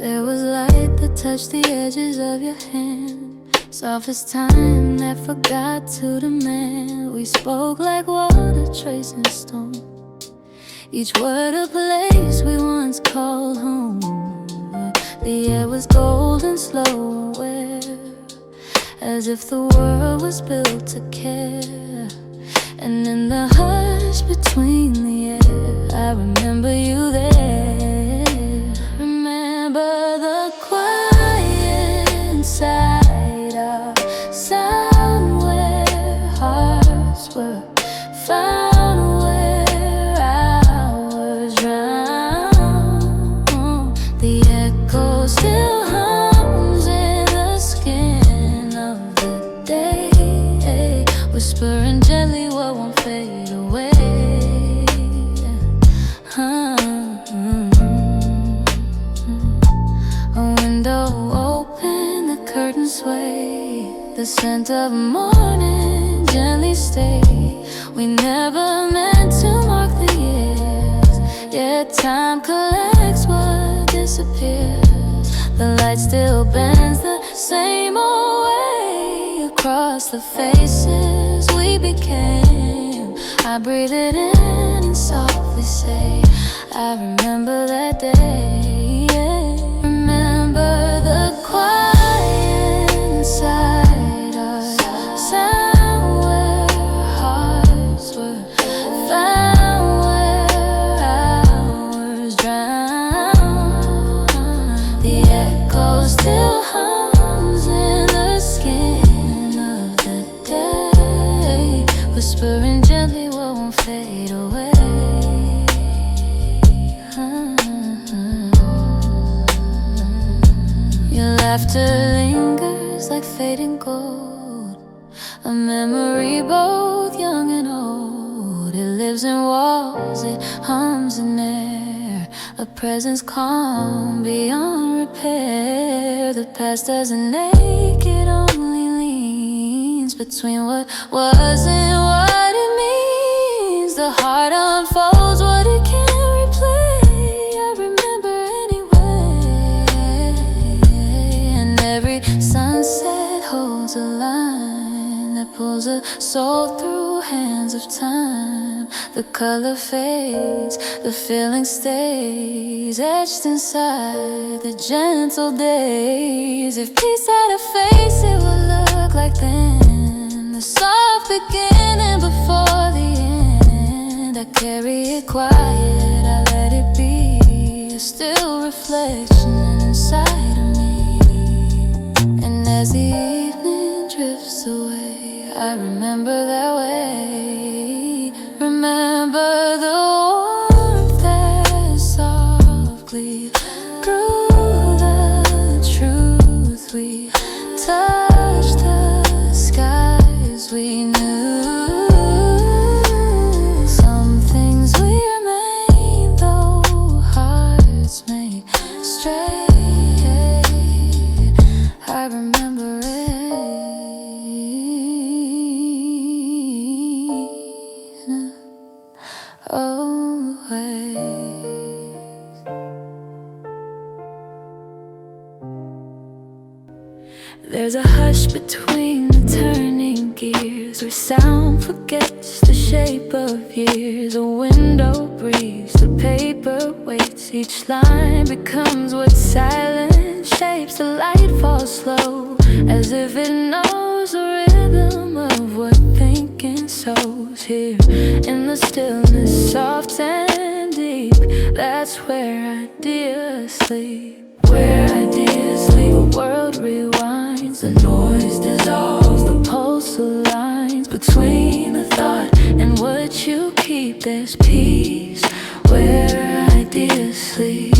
There was light that touched the edges of your hand, soft as time that forgot to demand. We spoke like water tracing stone, each word a place we once called home. The air was gold and slow aware, as if the world was built to care. And in the hush between the air, I remember you there. Remember the quiet inside our sound, where hearts were found, where hours drown. The echo still hums in the skin of the day, whispering gently what won't fade away. A window open, the curtains sway, the scent of morning gently stay. We never meant to mark the years, yet time collects what disappears. The light still bends the same old way across the faces we became. I breathe it in and softly say, I remember that day, yeah. Remember the quiet inside our sound, where hearts were found, where hours drown. The echo still hums in the skin of the day, whispering gently what won't fade away. Your laughter lingers like fading gold, a memory both young and old. It lives in walls, it hums in air, a presence calm beyond repair. The past doesn't ache, it only leans between what was and what it means. The heart unfolds what it can't replay. I remember anyway, and every sunset holds a line that pulls a soul through hands of time. The color fades, the feeling stays etched inside the gentle days. If peace had a face, it would look like then, the soft beginning before the end. I carry it quiet, I let it be a still reflection inside of me. And as the evening drifts away, I remember that way. Remember the warmth that softly grew, the truth we touched, the skies we knew. Some things we remain, though hearts may stray. I remember it always. There's a hush between the turning gears, where sound forgets the shape of years. A window breathes, the paper waits, each line becomes what silence shapes. The light falls slow, as if it knows the rhythm of what thinking sows. Here in the stillness, soft and deep, that's where ideas sleep. Where ideas sleep, the world rewinds, the noise dissolves, the pulse aligns. Between the thought and what you keep, there's peace. Where ideas sleep.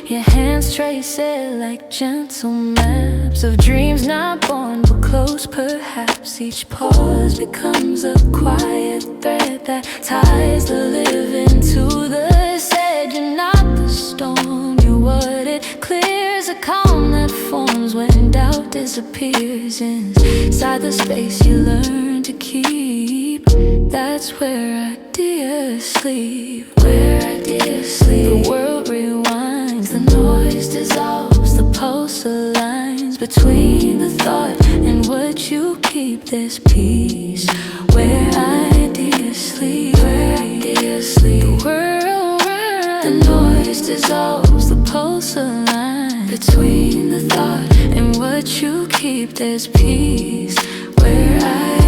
Your hands trace it like gentle maps of dreams not born but close perhaps. Each pause becomes a quiet thread that ties the living to the said. You're not the storm, you're what it clears, a calm that forms when doubt disappears. disappears inside the space you learn to keep. That's where ideas sleep, where ideas sleep. The world rewinds, the noise dissolves, the pulse aligns between the thought and what you keep. This peace, where ideas sleep, where ideas sleep. The world rides, the noise dissolves, the pulse aligns between the thought and what you keep. There's peace, where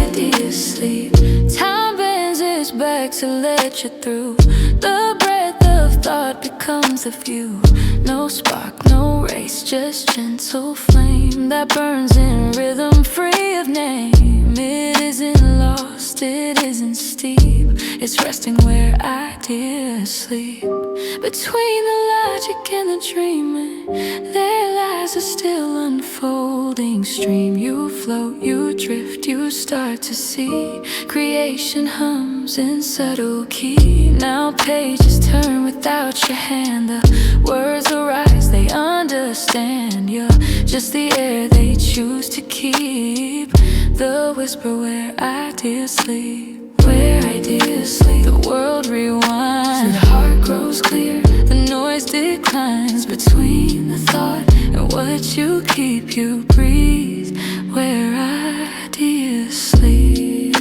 ideas sleep. Time bends its back to let you through. The breath of thought becomes the view. No spark, no race, just gentle flame that burns in rhythm, free of name. It isn't lost, it isn't steep. It's resting where ideas sleep. Between the logic and the dreaming, their lies are still unfolding. Stream, you float, you drift, you start to see. Creation hums in subtle key. Now pages turn without your hand. The words arise, they understand. You're just the air they choose to keep. The whisper where ideas sleep, where ideas sleep. The world rewinds, the heart grows clear. The noise declines between the thought and what you keep. You breathe where ideas sleep.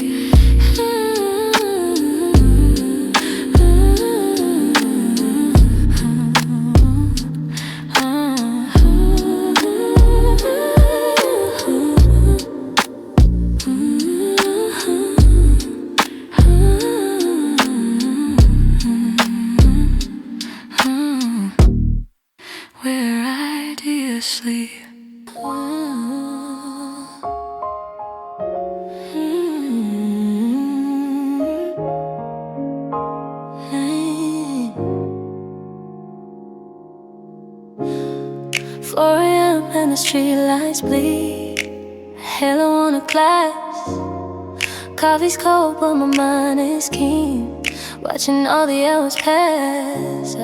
Where ideas sleep. And the street lights bleed, a halo on a glass. Coffee's cold but my mind is keen, watching all the hours pass.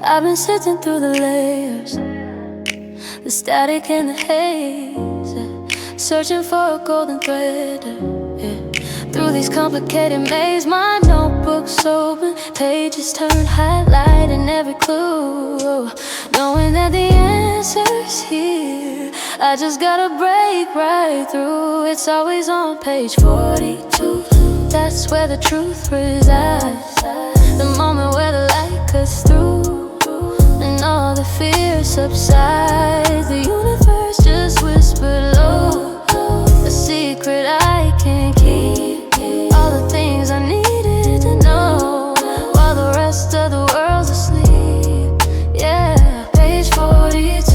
I've been sifting through the layers, the static and the haze, searching for a golden thread. Through these complicated mazes, my notebook's open, pages turn, highlighting every clue, knowing that the answer's here. I just gotta break right through. It's always on page 42. That's where the truth resides, the moment where the light cuts through and all the fear subsides. The universe just whispered low, a secret I can't keep. All the things I needed to know while the rest of the world's asleep. Yeah, page 42.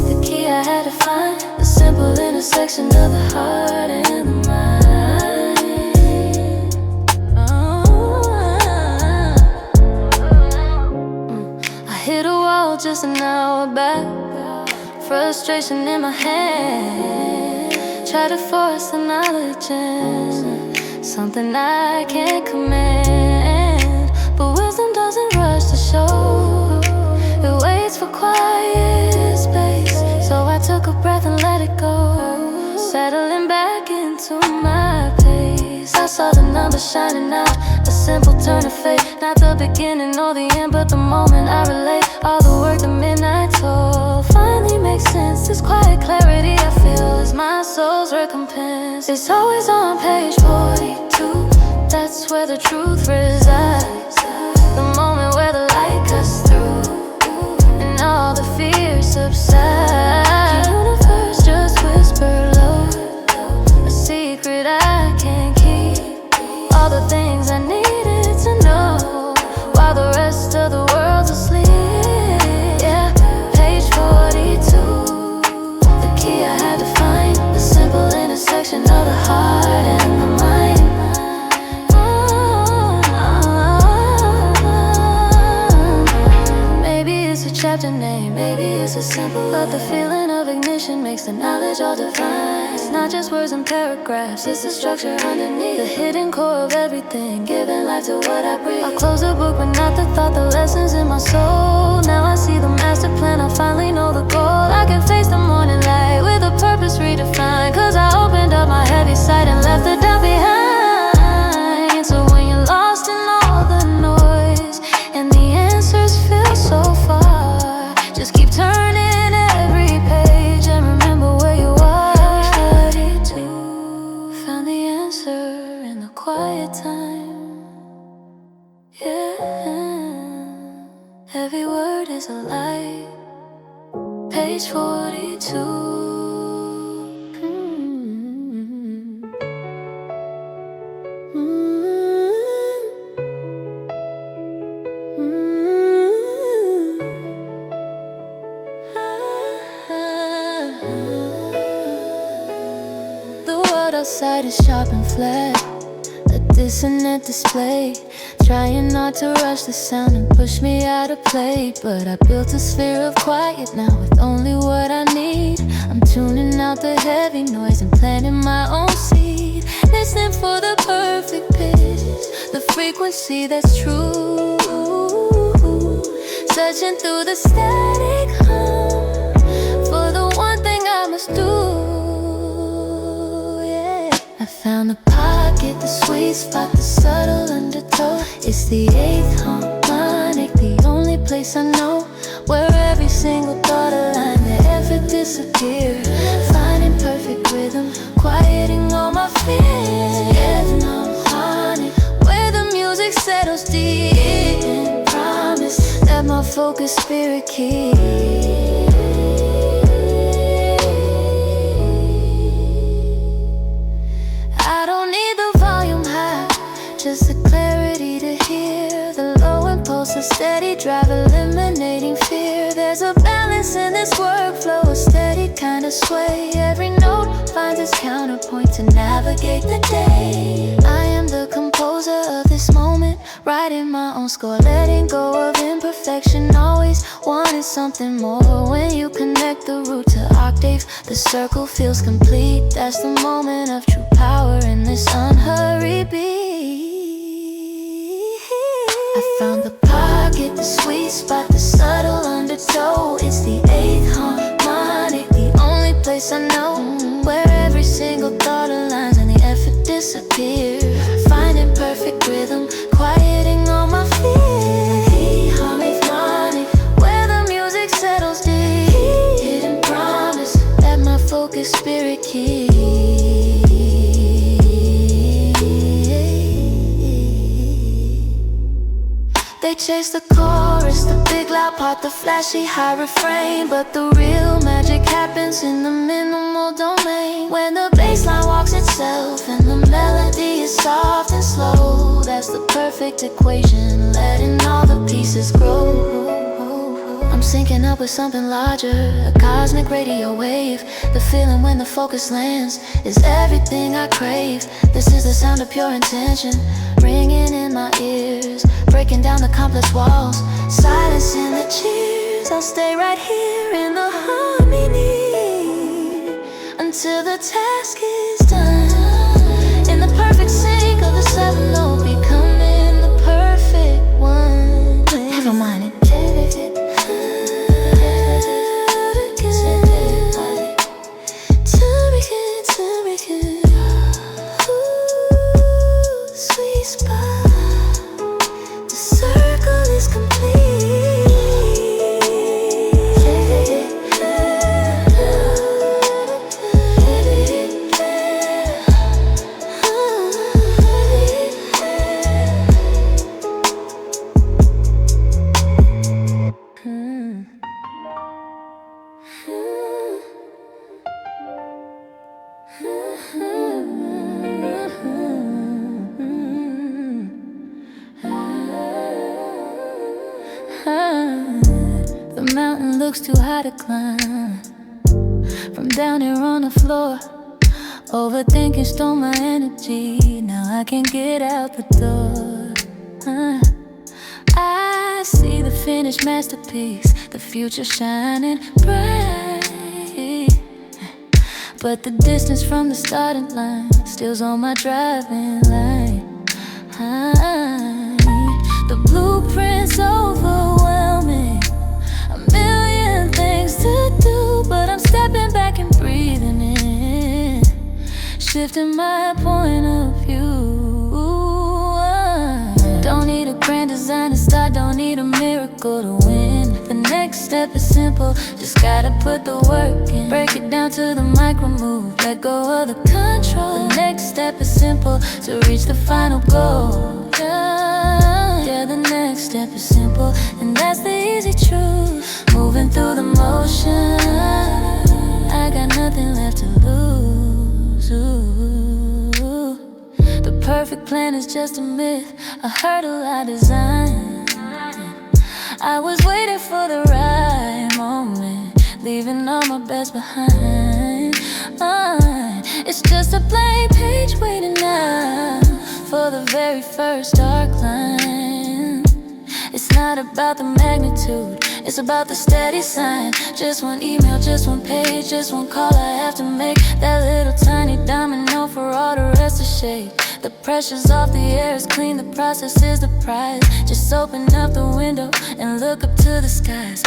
The key I had to find, the simple intersection of the heart and the mind. I hit a wall just an hour back, frustration in my hand. Try to force the knowledge in something I can't command, but wisdom doesn't rush to show. It waits for quiet space. So I took a breath and let it go, settling back into my pace. I saw the numbers shining out, a simple turn of fate. Not the beginning or the end, but the moment I relate. All the work the midnight told finally makes sense. This quiet clarity I feel is my soul's recompense. It's always on page 42. That's where the truth resides, the moment where the light cuts through and all the fear subsides. The universe just whispered low, a secret I can't keep. All the things I needed to know while the rest of the world's asleep. Yeah, page 42. The key I had to find, the simple intersection of the heart and the mind. Maybe it's a chapter name, maybe it's a simple, but the feeling of ignition makes the knowledge all divine. It's not just words and paragraphs, it's the structure underneath, the hidden core of everything, giving life to what I breathe. I close the book but not the thought, the lessons in my soul. Now I see the master plan, I finally know the goal. I can face the morning light with a purpose. sight and left the doubt behind. So when you're lost in all the noise and the answers feel so far, just keep turning every page and remember where you are. 42, found the answer in the quiet time. Yeah, every word is a light. Page 42. The world outside is sharp and flat, a dissonant display, trying not to rush the sound and push me out of play. But I built a sphere of quiet now with only what I need. I'm tuning out the heavy noise and planting my own seed, listening for the perfect pitch, the frequency that's true, searching through the static hum for the one thing I must do. Yeah, I found the pocket, the sweet spot, the subtle undertow. It's the eighth harmonic, the only place I know where every single thought align, the effort disappear, finding perfect rhythm, quieting all my fears. Yeah, harmonic, where the music settles deep, and promise that my focus spirit keeps. I don't need the volume high, just the clarity to hear, the low impulse, a steady drive, eliminating fear. There's a balance in this workflow, a steady kind of sway. Every note finds its counterpoint to navigate the day. I am the composer of this moment, writing my own score, letting go of imperfection. Always wanted something more. When you connect the root to octave, the circle feels complete. That's the moment of true power in this unhurried beat. I found the pocket, the sweet spot, the subtle undertow. It's the eighth harmonic, the only place I know where every single thought aligns and the effort disappears, finding perfect rhythm, quieting all my fears. Harmonic, where the music settles deep, hidden promise that my focus spirit keeps. They chase the chorus, the big loud part, the flashy high refrain, but the real magic happens in the minimal domain, when the bass line walks itself and the melody is soft and slow. That's the perfect equation, letting all the pieces grow. I'm syncing up with something larger, a cosmic radio wave. The feeling when the focus lands is everything I crave. This is the sound of pure intention, ringing in my ears, breaking down the complex walls, silencing the cheers. I'll stay right here in the harmony until the task is done, in the perfect sync of the seven note, becoming the perfect one. Never mind it. Sweet spot, the circle is complete. The mountain looks too high to climb. From down here on the floor, overthinking stole my energy. Now I can't get out the door. I see the finished masterpiece, the future shining bright, but the distance from the starting line still's on my driving light. The blueprint's overwhelming, a million things to do, but I'm stepping back and breathing in. shifting my point of view. Don't need a grand design to start, don't need a miracle to win. The next step is simple, just gotta put the work in. Break it down to the micro move, let go of the control. The next step is simple, to reach the final goal. Yeah, the next step is simple, and that's the easy truth. Moving through the motion, I got nothing left to lose. Ooh. The perfect plan is just a myth, a hurdle I designed. I was waiting for the right moment, leaving all my best behind. It's just a blank page waiting now for the very first dark line. It's not about the magnitude, it's about the steady sign. Just one email, just one page, just one call I have to make. That little tiny domino for all the rest to shake. The pressure's off, the air is clean, the process is the prize. Just open up the window and look up to the skies.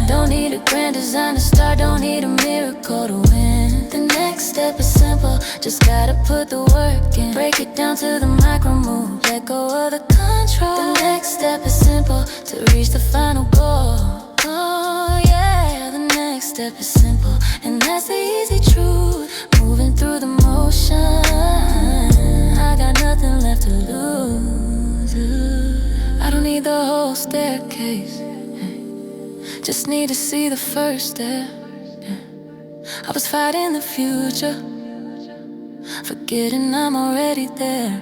Don't need a grand design to start, don't need a miracle to win. The next step is simple, just gotta put the work in. Break it down to the micro move, let go of the control. The next step is simple, to reach the final goal. Oh yeah, the next step is simple, and that's the easy truth. Moving through the motion, I got nothing left to lose. I don't need the whole staircase, just need to see the first step. I was fighting the future, forgetting I'm already there.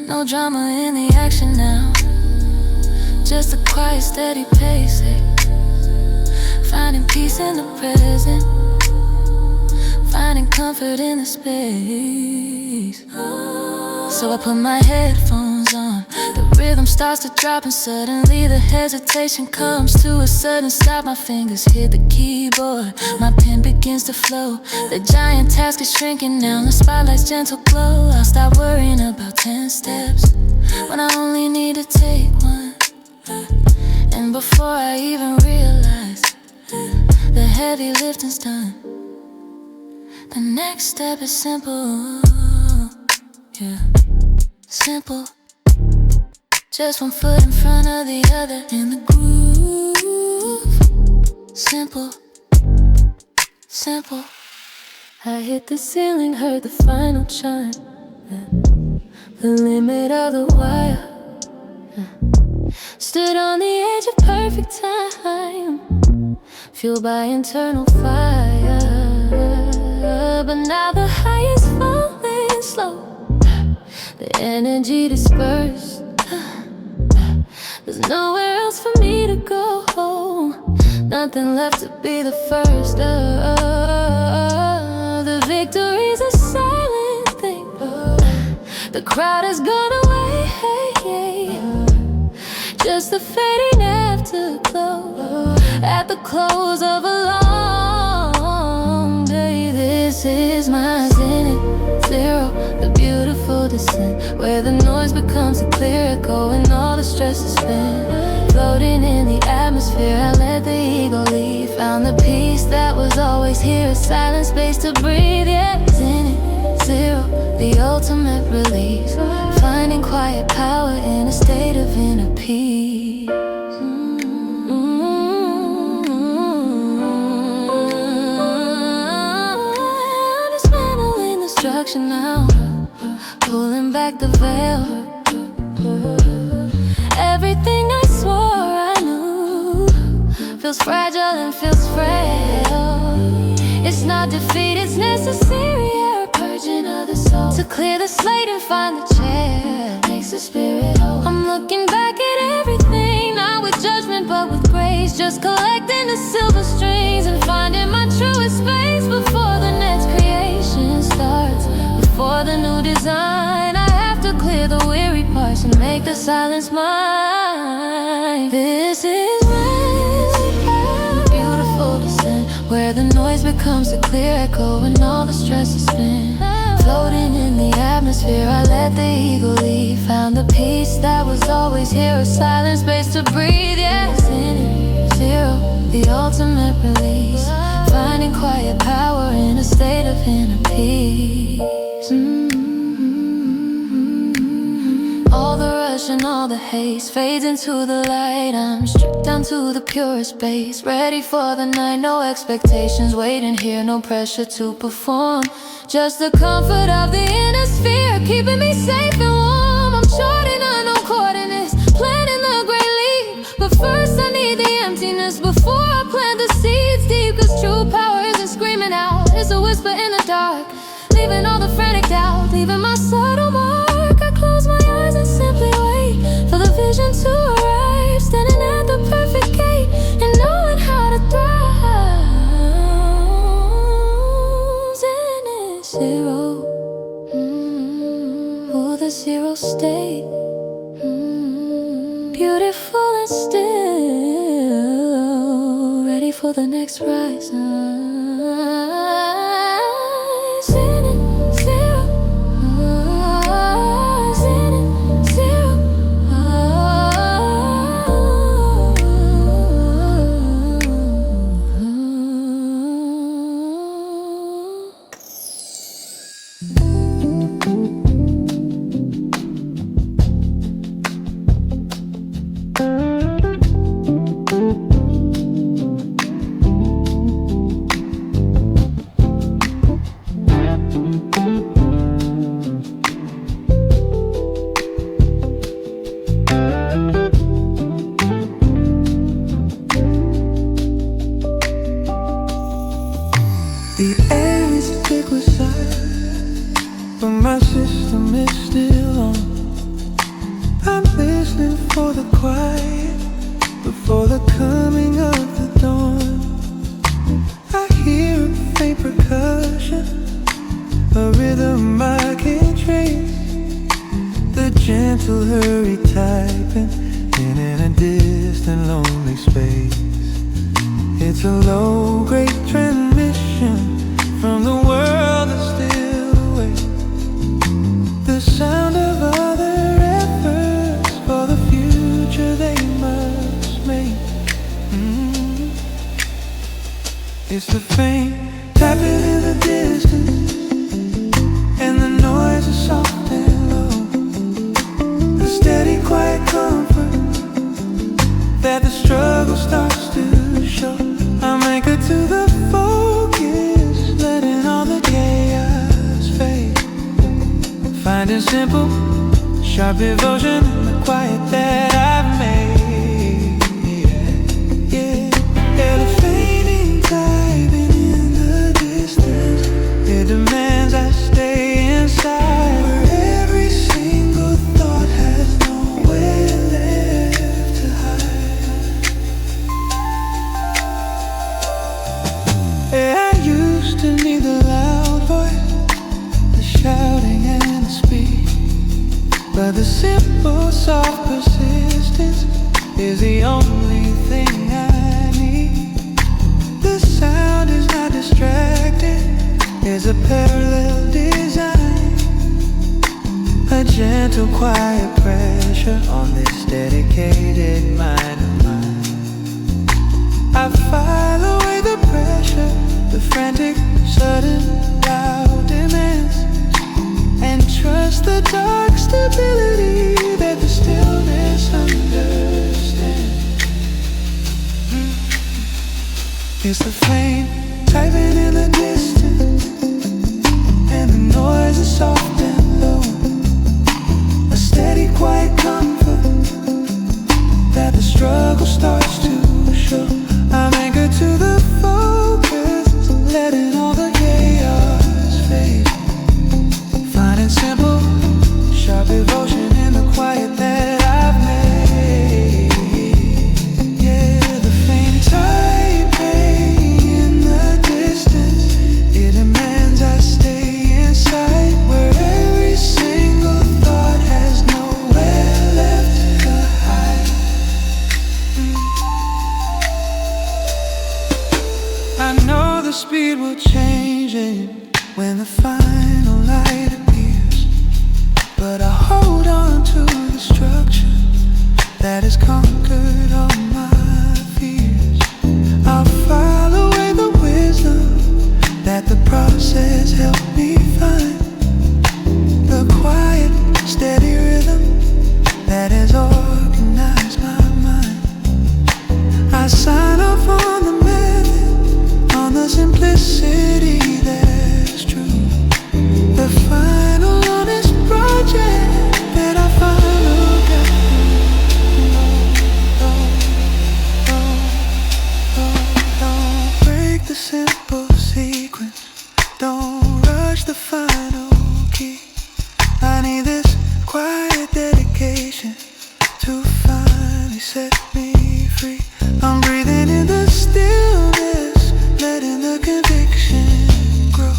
No drama in the action now, just a quiet, steady pace. Finding peace in the present, finding comfort in the space. So I put my headphones on, the rhythm starts to drop, and suddenly the hesitation comes to a sudden stop. My fingers hit the keyboard, my pen begins to flow. The giant task is shrinking now, the spotlight's gentle glow. I'll stop worrying about 10 steps when I only need to take one. And before I even realize, the heavy lifting's done. The next step is simple, yeah, simple. Just one foot in front of the other in the groove. Simple, simple. I hit the ceiling, heard the final chime, the limit of the wire. Stood on the edge of perfect time, fueled by internal fire. But now the high is falling slow, the energy dispersed. There's nowhere else for me to go, nothing left to be the first. The victory's a silent thing, the crowd has gone away, just the fading afterglow at the close of a long day. This is my zenith, zero, the beautiful descent, where the noise becomes a clear echo and all the stress is spent. Floating in the atmosphere, I let the ego leave. Found the peace that was always here, a silent space to breathe. Yeah, zenith, zero, the ultimate release. Finding quiet power in a state of inner peace. Dismantling the structure now, pulling back the veil. Everything I swore I knew feels fragile and feels frail. It's not defeat, it's necessary. A purging of the soul to clear the slate and find the chair. Makes the spirit whole. I'm looking back at everything, not with judgment but with grace. Just collecting the silver strings and finding my truest space before the next creation starts. Before the new design, I have to clear the weary parts and make the silence mine. This is my beautiful descent, where the noise becomes a clear echo and all the stress is spent. Floating in the atmosphere, I let the ego leave. Found the peace that was always here, a silent space to breathe. Yes, in it, zero, the ultimate ultimate release, finding quiet power in a state of inner peace. All the rush and all the haste fades into the light. I'm stripped down to the purest base, ready for the night. No expectations waiting here, no pressure to perform. Just the comfort of the inner sphere, keeping me safe and warm. I'm charting unknown coordinates, planning the great leap. But first I need the emptiness before I plant the seeds deep. Cause true power isn't screaming out, it's a whisper in the dark, leaving all the frantic doubt, leaving my subtle mark. I close my eyes and simply wait for the vision to arrive, standing at the perfect gate and knowing how to thrive. Zen is zero, ooh, the zero state, beautiful and still, ready for the next rise. The air is thick with silence, but my system is still on. I'm listening for the quiet before the coming of the dawn. I hear a faint percussion, a rhythm I can trace, the gentle hurry typing in a distant lonely space. It's a low-grade transmission from the world that's still awake, the sound of other efforts for the future they must make. It's the faint tapping in the distance, and the noise is soft and low, the steady quiet comfort that the struggle starts to show. I'm anchored to the focus, letting all the chaos fade, finding simple, sharp devotion in the quiet that I've made. Yeah, elevating, diving in the distance. It demands I stay inside, where every single thought has nowhere left to hide. Yeah, I used to need the loud voice, the shouting and the speed, but the simple, soft persistence is the only thing I need. The sound is not distracting, it's a parallel design, a gentle, quiet pressure on this dedicated mind of mine. I file away the pressure, the frantic, sudden, loud demands, and trust the dark stability that the stillness understands. It's the flame typing in the distance, and the noise is soft and low, a steady, quiet comfort that the struggle starts to show. I'm anchored to the focus, letting all the chaos fade, finding simple, sharp devotion in the quiet that I've made. Yeah, the faint typing in the distance, it demands I stay inside, where every single thought has nowhere left to hide. I know the speed will change it when the final light appears, but I hold on to the structure that has conquered all my fears. I'll fight sign off on the method, on the simplicity that's true. The final honest project that I finally got through. Don't break the simple sequence. Don't rush the final key. I need this quiet dedication to finally set me free. I'm breathing in the stillness, letting the conviction grow.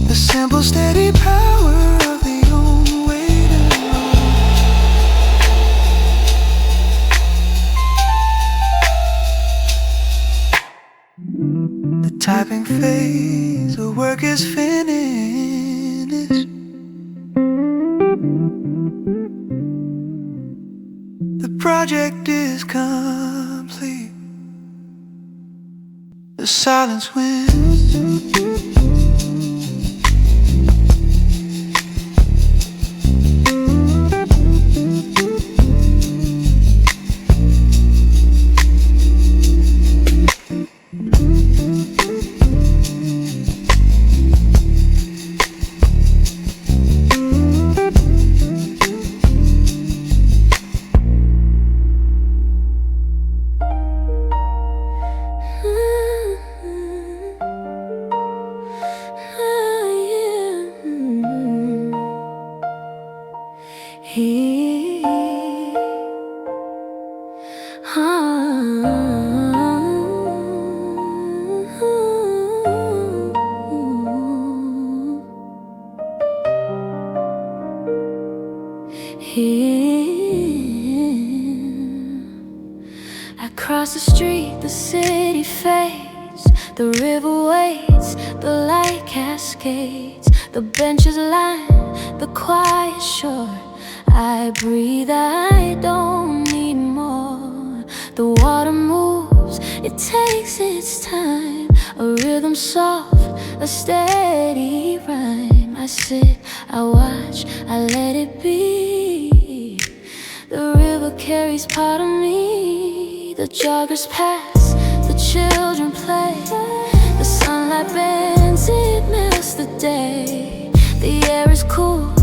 The simple, steady power of the only way to know. The typing phase, the work is finished. The project is complete. The silence wins. Across the street, the city fades. The river waits, the light cascades. The benches line the quiet shore. I breathe, I don't need more. The water moves, it takes its time. A rhythm soft, a steady rhyme. I sit, I watch, I let it be. The river carries part of me. The joggers pass, the children play. The sunlight bends, it melts the day. The air is cool,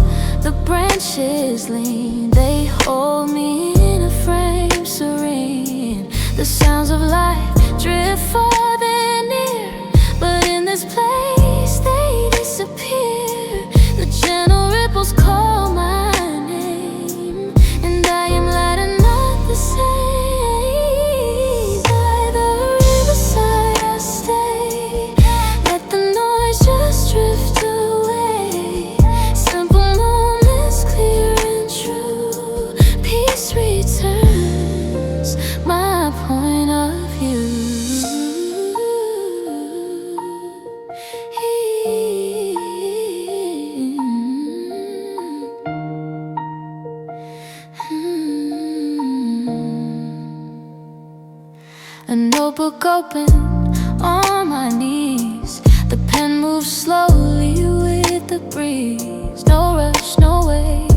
the branches lean. They hold me in a frame serene. The sounds of life drift far and near, but in this place they disappear. The gentle ripples call my name, and I am light and not the same. By the riverside I stay, let the noise just drift away. Simple moments clear and true, peace returns my point of view. A notebook open on my knees. The pen moves slowly with the breeze. No rush, no wait,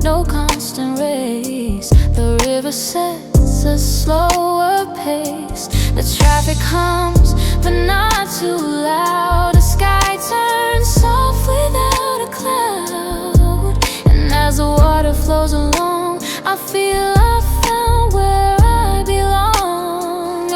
no constant race. The river sets a slower pace. The traffic hums, but not too loud. The sky turns soft without a cloud. And as the water flows along, I feel I found where I belong.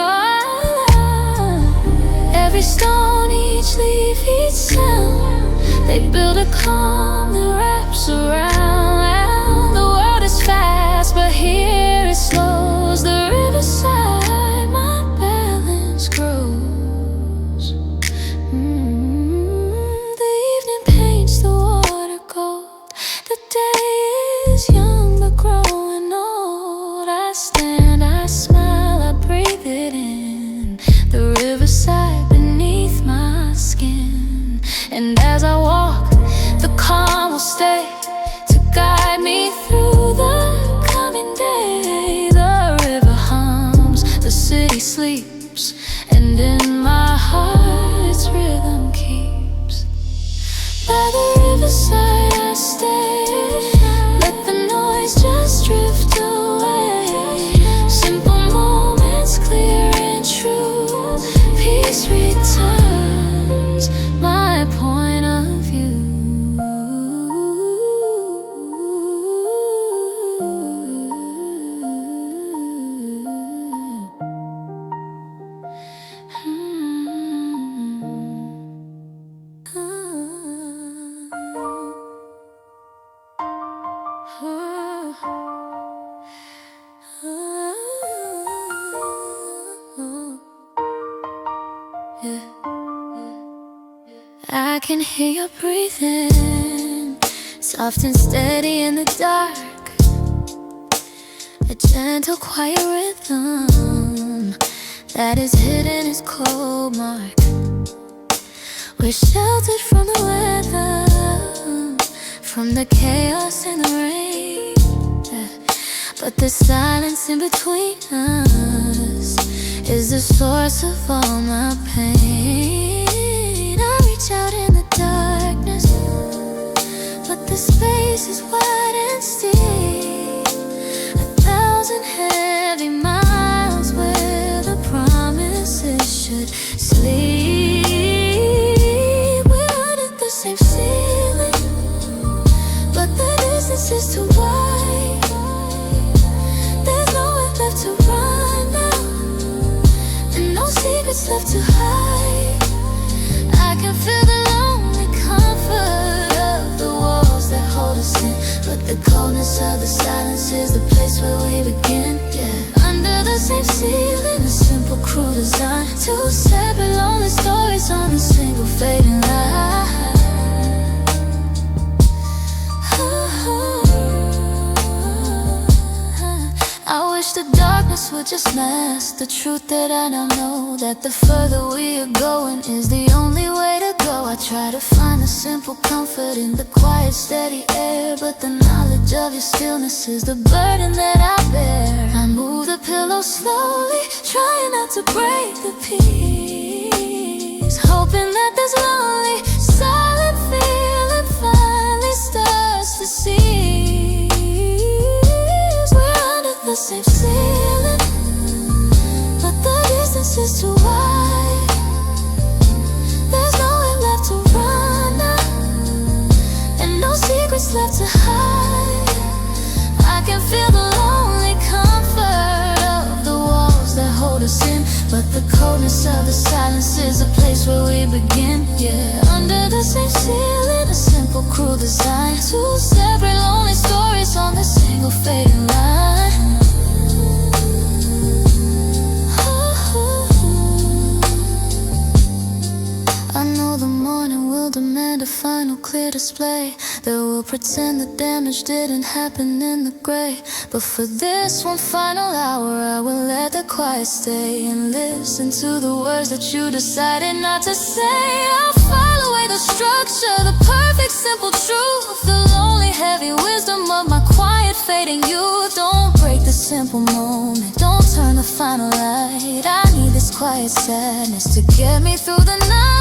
Every stone, each leaf, each sound, they build a calm that wraps around. The world is fast, but here it slows. The riverside, my balance grows. The evening paints the water gold. The day is young but growing old. I stand, I smile, I breathe it in. The riverside beneath my skin. And as I walk, the calm will stay to guide me through the coming day. The river hums, the city sleeps, and in my heart its rhythm keeps. By the riverside I stay, let the noise just drift away. Simple moments can hear your breathing, soft and steady in the dark. A gentle, quiet rhythm that is hidden its cold mark. We're sheltered from the weather, from the chaos and the rain, but the silence in between us is the source of all my pain. I reach out in the darkness, but the space is wide and steep. 1,000 heavy miles where the promises should sleep. We're under the same ceiling, but the distance is too wide. There's nowhere left to run now, and no secrets left to hide. I can feel the lonely comfort of the walls that hold us in, but the coldness of the silence is the place where we begin. Yeah, under the same ceiling, a simple, cruel design. Two separate lonely stories on a single fading line. I wish the darkness would just mask the truth that I now know, that the further we are going is the only way to go. I try to find a simple comfort in the quiet, steady air, but the knowledge of your stillness is the burden that I bear. I move the pillow slowly, trying not to break the peace, hoping that this lonely, silent feeling finally starts to cease. The same ceiling, but the distance is too wide. There's nowhere left to run now, and no secrets left to hide. I can feel the lonely comfort of the walls that hold us in, but the coldness of the silence is the place where we begin. Yeah, under the same ceiling, a simple, cruel design. Two separate lonely stories on the single fading line. I know the morning will demand a final clear display that will pretend the damage didn't happen in the gray. But for this one final hour, I will let the quiet stay and listen to the words that you decided not to say. I'll file away the structure, the perfect simple truth, the lonely heavy wisdom of my quiet fading youth. Don't break the simple moment, don't turn the final light. I need this quiet sadness to get me through the night.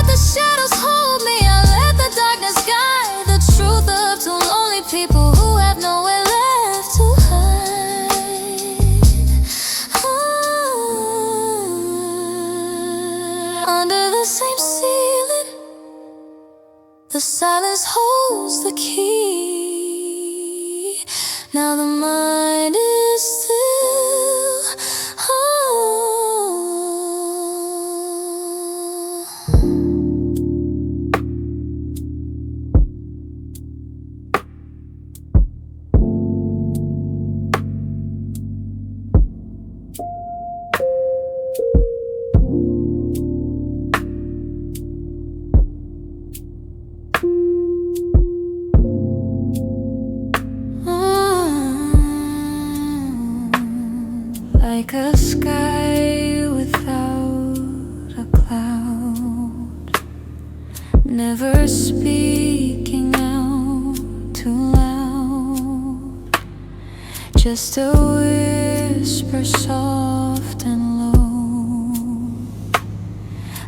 The shadows hold me, I let the darkness guide the truth of two lonely people who have nowhere left to hide. Under the same ceiling, the silence holds the key. Now the mind is still. Like a sky without a cloud, never speaking out too loud, just a whisper soft and low,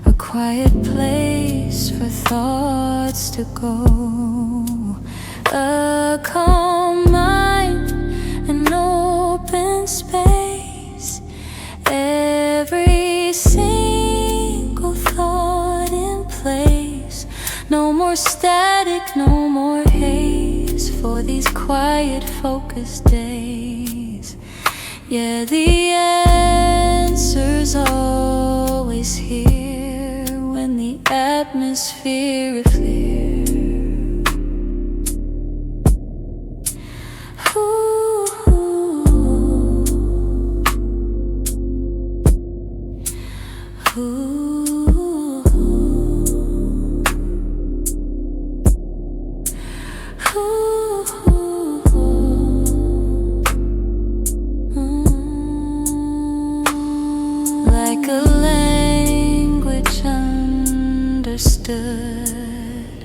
a quiet place for thoughts to go, a calm mind, an open space. Every single thought in place. No more static, no more haze for these quiet, focused days. Yeah, the answer's always here when the atmosphere is clear. stood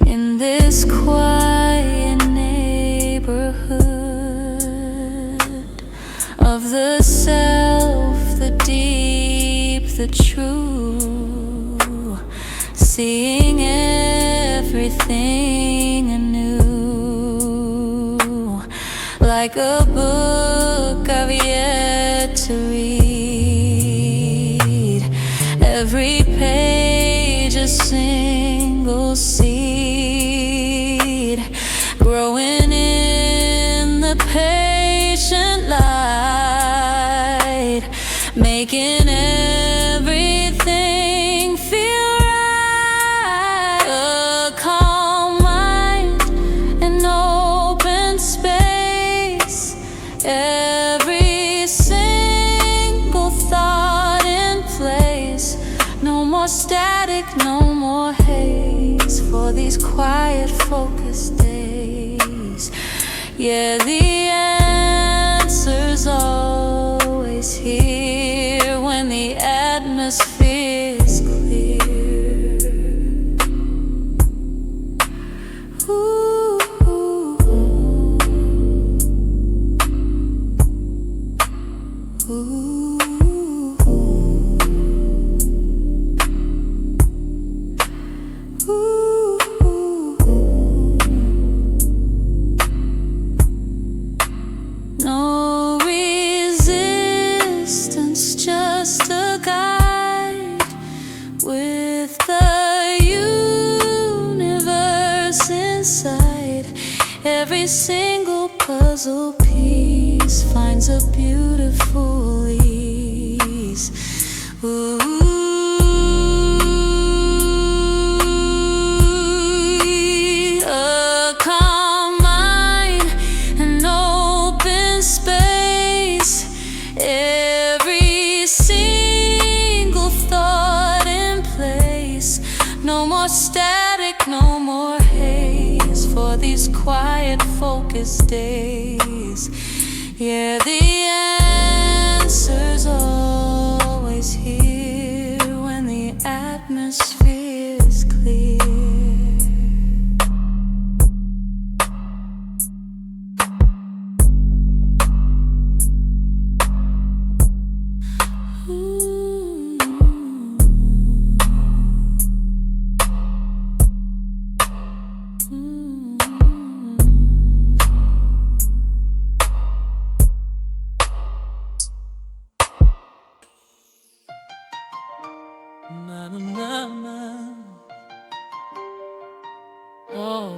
in this quiet neighborhood of the self, the deep, the true, seeing everything anew, like a book I've yet to read, every page a single seed, growing in the patient light, making everything feel right. A calm mind, an open space, every single thought in place. No more static, no more haze for these quiet, focused days. Yeah, the answer's always here when the atmosphere's clear. Ooh, ooh, ooh. No resistance, just a guide with the universe inside. Every single puzzle piece finds a beautiful ease. Ooh. A calm mind, an open space, every single thought in place. No more static, no more haze for these quiet, focused days. Yeah, the answer's always here when the atmosphere's clear. Na, na, na, na. Oh,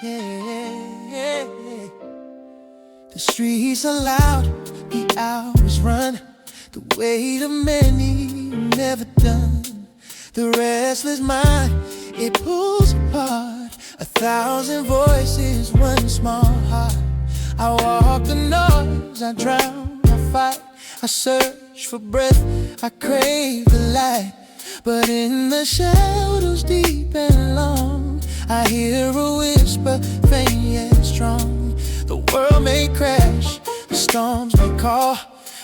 yeah, yeah. The streets are loud, the hours run, the weight of many never done. The restless mind, it pulls apart 1,000 voices, one small heart. I walk the noise, I drown, I fight, I search for breath, I crave the light. But in the shadows deep and long, I hear a whisper, faint yet strong. The world may crash, the storms may call,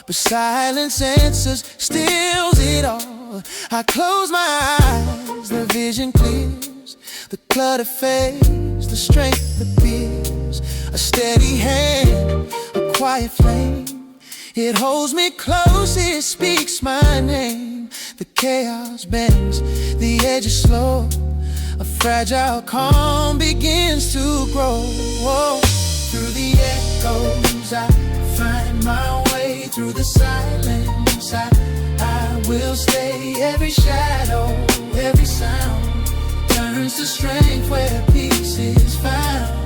but silence answers, stills it all. I close my eyes, the vision clears, the clutter fades, the strength appears. A steady hand, a quiet flame, it holds me close, it speaks my name. The chaos bends, the edge is slow, a fragile calm begins to grow. Through the echoes I find my way, through the silence I will stay. Every shadow, every sound turns to strength where peace is found.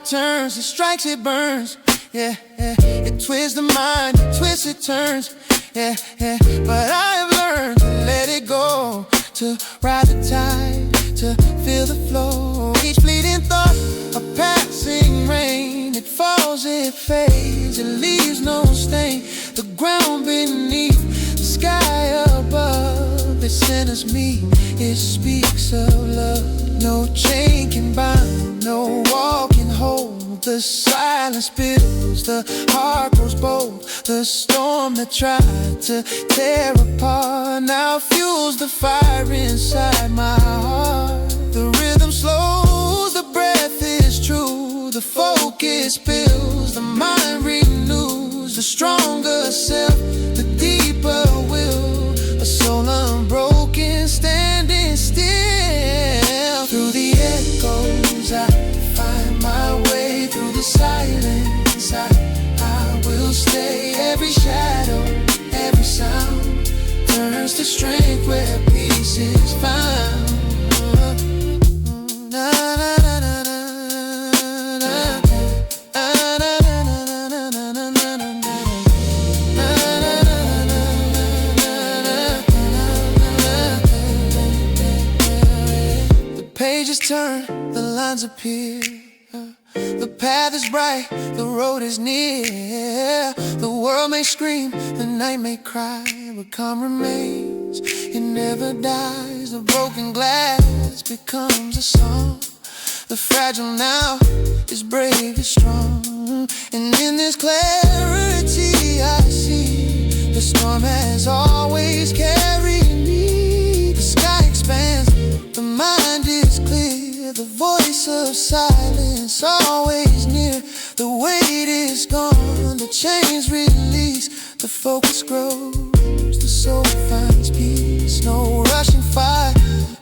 Turns, it strikes, it burns, yeah, yeah. It twists the mind, it twists, it turns, yeah, yeah. But I have learned to let it go, to ride the tide, to feel the flow. Each fleeting thought, a passing rain. It falls, it fades, it leaves no stain. the ground beneath, the sky above. It centers me, it speaks of love. No chain can bind, no wall can hold. The silence builds, the heart grows bold. The storm that tried to tear apart now fuels the fire inside my heart. The rhythm slows, the breath is true. The focus builds, the mind renews. The stronger self, the deeper will. A soul unbroken, standing still. Through the echoes I find my way. Through the silence I will stay. Every shadow, every sound turns to strength where peace is found. The pages turn, the lines appear. The path is bright, the road is near. The world may scream, the night may cry, but calm remains, it never dies. The broken glass becomes a song. The fragile now is brave, is strong. And in this clarity I see, the storm has always carried me. The sky expands, the mind is clear. The voice of silence always near. The weight is gone, the chains release. The focus grows, the soul finds peace. No rushing fire,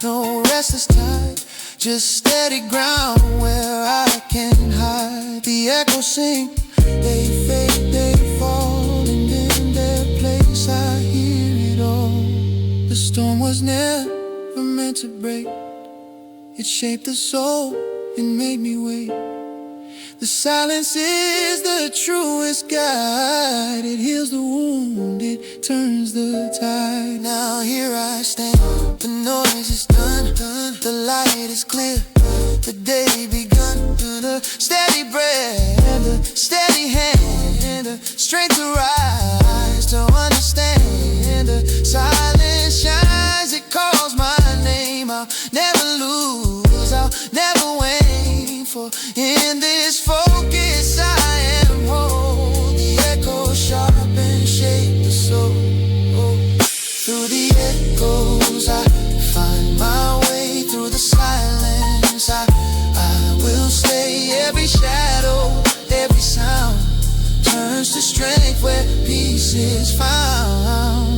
no restless tide, just steady ground where I can hide. The echoes sing, they fade, they fall, and in their place I hear it all. The storm was never meant to break. It shaped the soul, it made me wait. The silence is the truest guide. It heals the wound, it turns the tide. Now here I stand, the noise is done, the light is clear, the day begun. The steady breath, the steady hand, the strength to rise, to understand. The silence shines, it calls my name. I'll never lose, I'll never wait. For in this focus I am whole. The echoes sharp and shape the soul. Through the echoes I find my way. Through the silence I will stay. Every shadow, every sound turns to strength where peace is found.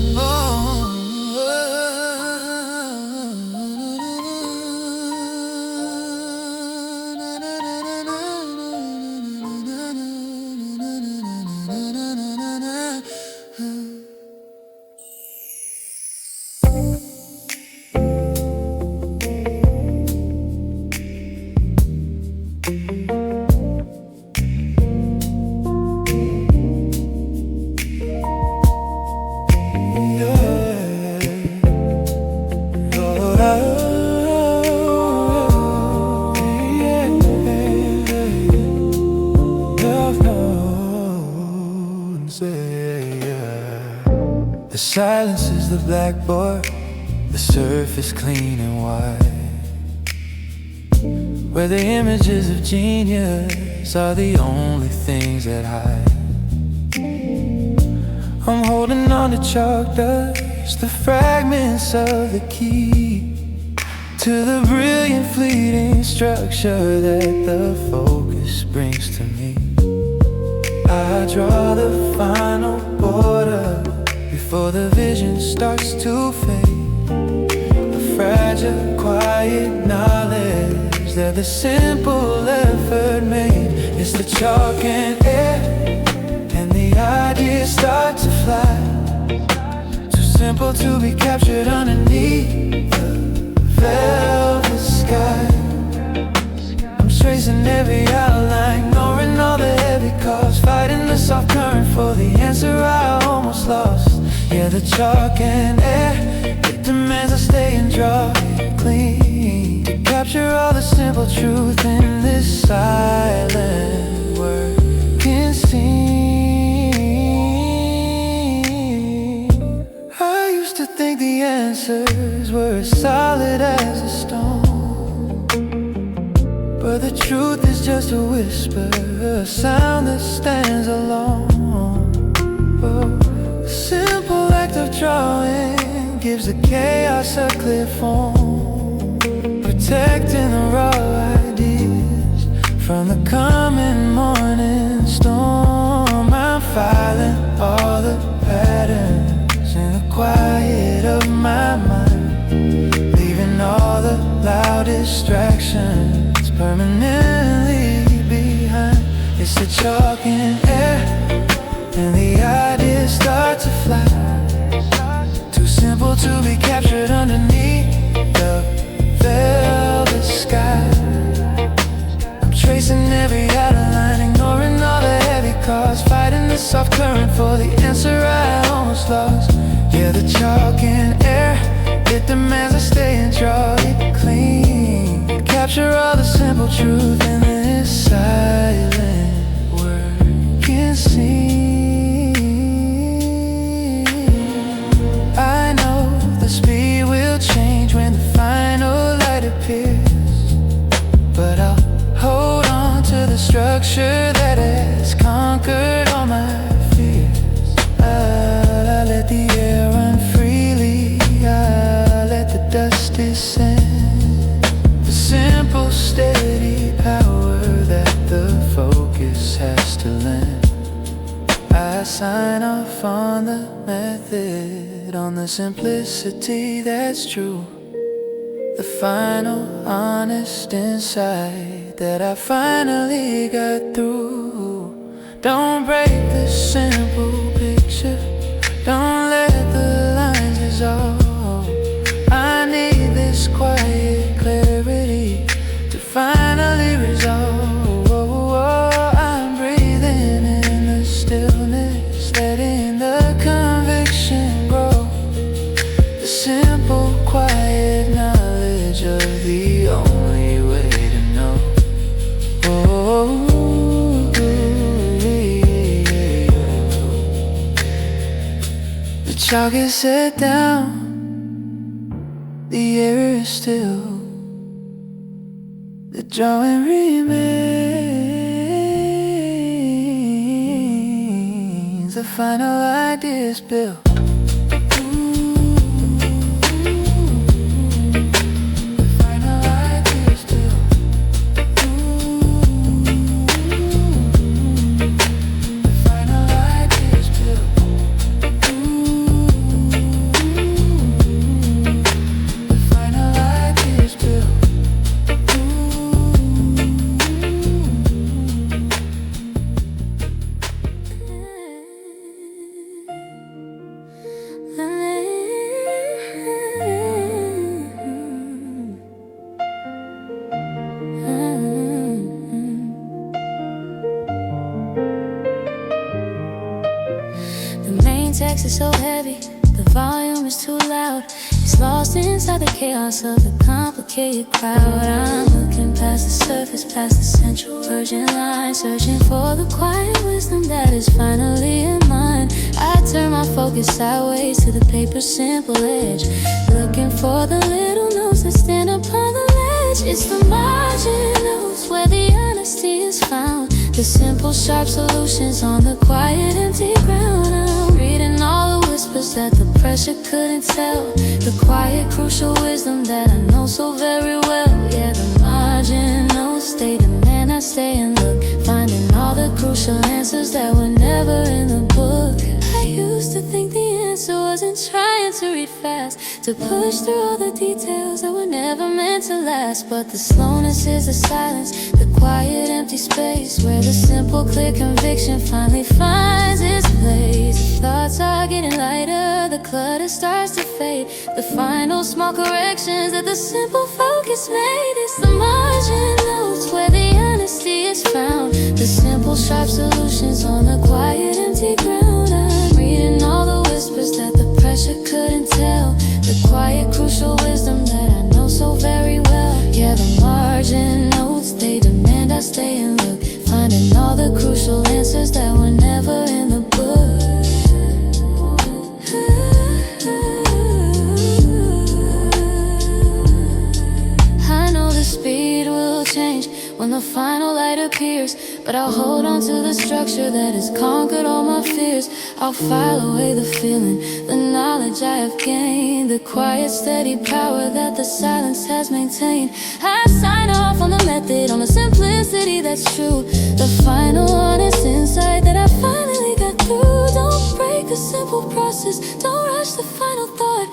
The silence is the blackboard, the surface clean and white, where the images of genius are the only things that hide. I'm holding on to chalk dust, the fragments of the key to the brilliant fleeting structure that the focus brings to me. I draw the final border before the vision starts to fade. A fragile, quiet knowledge that the simple effort made. It's the chalk and air, and the ideas start to fly. Too simple to be captured underneath the velvet sky. I'm tracing every outline, ignoring all the heavy calls, fighting the soft current for the answer I almost lost. Yeah, the chalk and air, it demands I stay and draw it clean, to capture all the simple truth in this silent word can sing. a sound that stands alone. The simple act of drawing gives the chaos a clear form, protecting the raw ideas from the coming morning storm. I'm filing all the patterns in the quiet of my mind, leaving all the loud distractions permanently behind. It's the chalk and air, and the ideas start to fly, too simple to be captured underneath the velvet sky. I'm tracing every outline, ignoring all the heavy cars, fighting the soft current for the answer I almost lost. Yeah, the chalk and air, it demands I stay and draw it clean, capture all the simple truth in this silent working scene. I know the speed will change when the final light appears, but I'll hold on to the structure that has conquered all my fears. I let the air run freely, I let the dust descend, the simple steady power that the focus has to lend. I sign off on the method, on the simplicity that's true, the final honest insight that I finally got through. Don't break the simple picture, don't let the lines dissolve. I need this quiet clarity to finally resolve. I'm breathing in the stillness, letting the conviction grow, the simple quiet knowledge of the only way to know. The chalk is set down, the air is still, the drawing remains, the final idea is built. Text is so heavy, the volume is too loud. It's lost inside the chaos of the complicated crowd. I'm looking past the surface, past the central urgent line, searching for the quiet wisdom that is finally in mine. I turn my focus sideways to the paper's simple edge, looking for the little notes that stand upon the ledge. It's the margin notes where the honesty is found, the simple sharp solutions on the quiet empty ground. I'm reading all the whispers that the pressure couldn't tell, the quiet crucial wisdom that I know so very well. Yeah, the margin notes, they demand I stay and look, finding all the crucial answers that were never in the book. I used to think the answer wasn't trying to read fast, to push through all the details that were never meant to last. But the slowness is the silence, the quiet empty space, where the simple clear conviction finally finds its place. The thoughts are getting lighter, the clutter starts to fade, the final small corrections that the simple focus made. It's the margin notes where the honesty is found, the simple sharp solutions on the quiet empty ground. I'm reading all the whispers that the pressure couldn't tell, the quiet crucial wisdom that I know so very well. Yeah, the margin notes, they demand I stay and look, finding all the crucial answers that were never in the book. I know the speed will change when the final light appears, but I'll hold on to the structure that has conquered all my fears. I'll file away the feeling, the knowledge I have gained, the quiet, steady power that the silence has maintained. I sign off on the method, on the simplicity that's true. The final honest insight that I finally got through. Don't break the simple process, don't rush the final thought.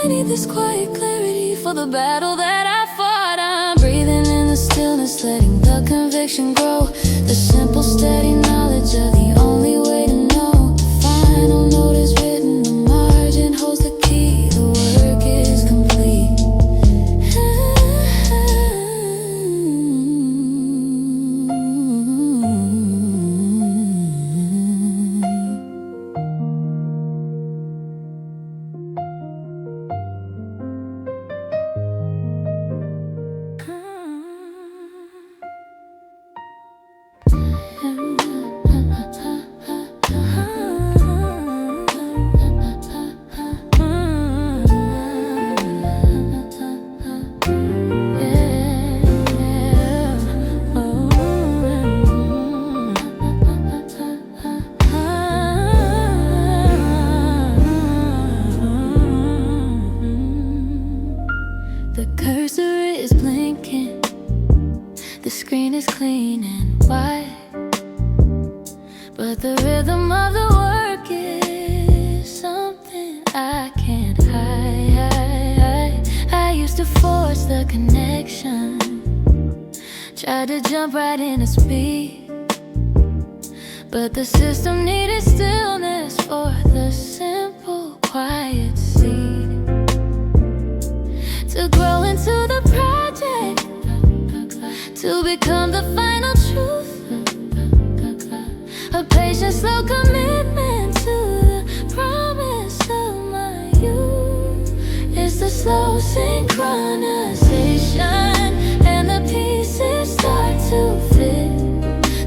I need this quiet clarity for the battle that I fought. I'm breathing in the stillness, letting the conviction grow. The simple, steady knowledge of the only way to know. The final note is written, the margin holds the key. The work is complete. The cursor is blinking, the screen is clean and white, but the rhythm of the work is something I can't hide. I used to force the connection, tried to jump right into speed, but the system needed stillness for the simple, quiet seed to grow into the project, to become the final truth. A patient, slow commitment to the promise of my youth. It's the slow synchronization, and the pieces start to fit.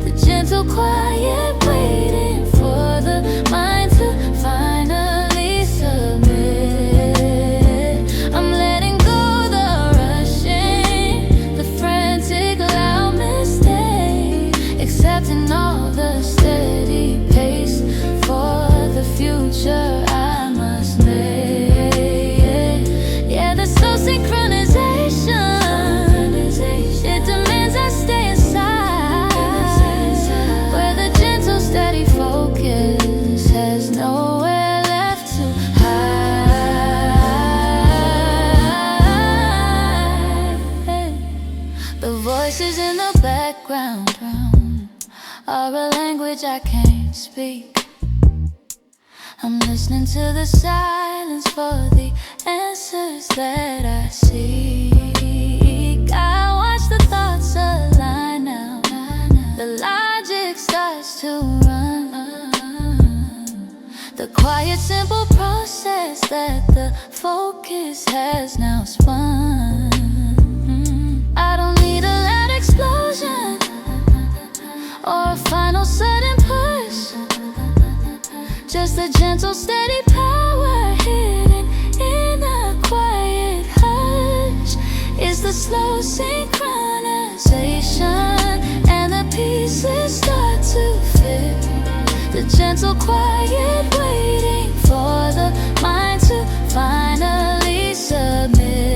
The gentle, quiet waiting for the mind to finally submit. I'm letting go the rushing, the frantic, loud mistake, accepting all the steady pace for the future I must make. Yeah, the slow synchronization, it demands I stay inside, where the gentle, steady focus has nowhere left to hide. The voices in the background drown, are a language I can't speak. I'm listening to the silence for the answers that I seek. I watch the thoughts align now, the logic starts to run. The quiet, simple process that the focus has now spun. I don't need a loud explosion or a final sudden push, just a gentle, steady power hidden in a quiet hush. It's the slow synchronization, and the pieces start to fit. The gentle, quiet waiting for the mind to finally submit.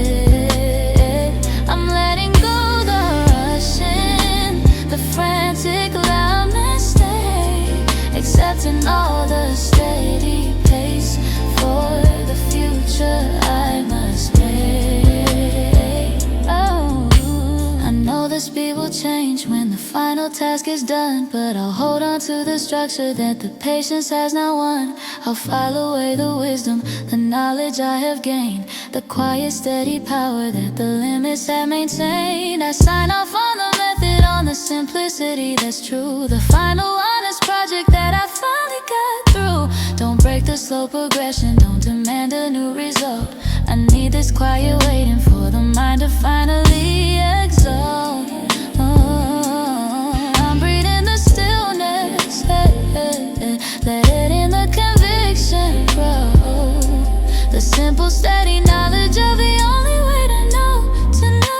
I'm letting go the rushing, the frantic, loud mistake, accepting all the steady pace for the future I must make. Oh, I know the speed will change when the final task is done, but I'll hold on to the structure that the patience has now won. I'll file away the wisdom, the knowledge I have gained, the quiet, steady power that the limits have maintained. I sign off on the method, on the simplicity that's true. The final honest project that I finally got through. Don't break the slow progression, don't demand a new result. I need this quiet waiting for the mind to finally exalt. I'm breathing the stillness, let it in the conviction grow. The simple, steady knowledge of the only way to know, to know.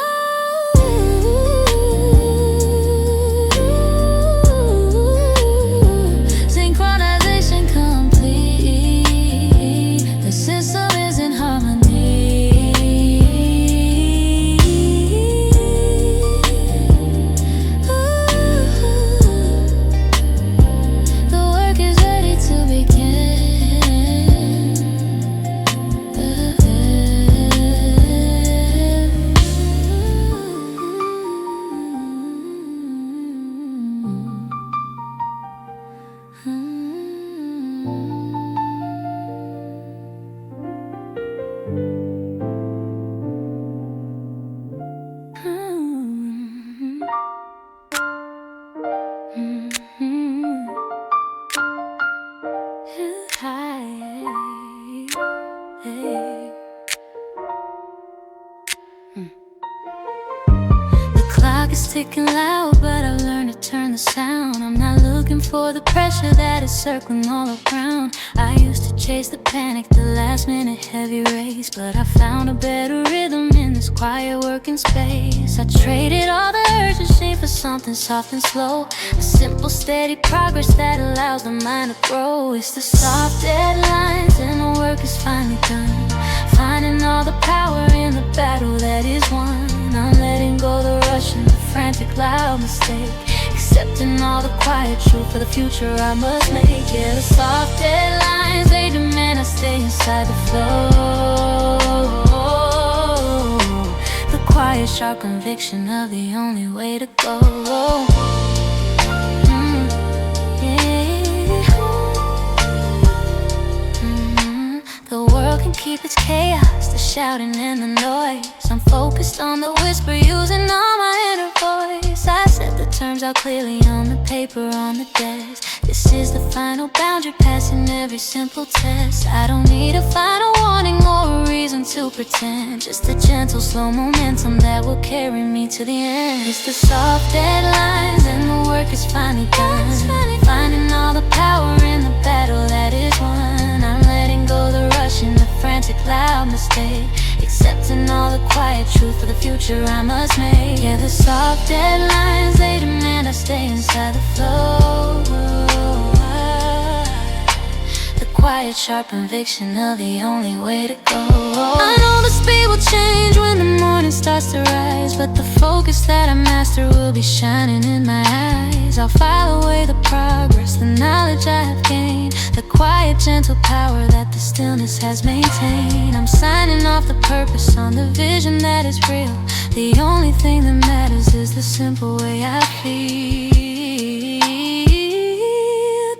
thick and loud, but I've learned to turn the sound. I'm not looking for the pressure that is circling all around. I used to chase the panic, the last minute heavy race, but I found a better rhythm in this quiet working space. I traded all the urgency for something soft and slow, a simple steady progress that allows the mind to grow. It's the soft deadlines and the work is finally done, finding all the power in the battle that is won. I'm letting go the rush and the frantic loud mistake, accepting all the quiet truth for the future I must make. Yeah, the soft deadlines, they demand I stay inside the flow. The quiet, sharp conviction of the only way to go. The world can keep its chaos, the shouting and the noise. I'm focused on the whisper, using all my inner voice. I set the terms out clearly on the paper, on the desk. This is the final boundary, passing every simple test. I don't need a final warning or a reason to pretend, just a gentle, slow momentum that will carry me to the end. It's the soft deadlines and the work is finally done, finding all the power in the battle that is won. I'm letting go the rush and the frantic loud mistake, accepting all the quiet truth for the future I must make. Yeah, the soft deadlines, they demand I stay inside the flow. The quiet, sharp conviction of the only way to go. I know the speed will change when the morning starts to rise, but the focus that I master will be shining in my eyes. I'll file away the progress, the knowledge I have gained, the quiet, gentle power that the stillness has maintained. I'm signing off the purpose on the vision that is real. The only thing that matters is the simple way I feel.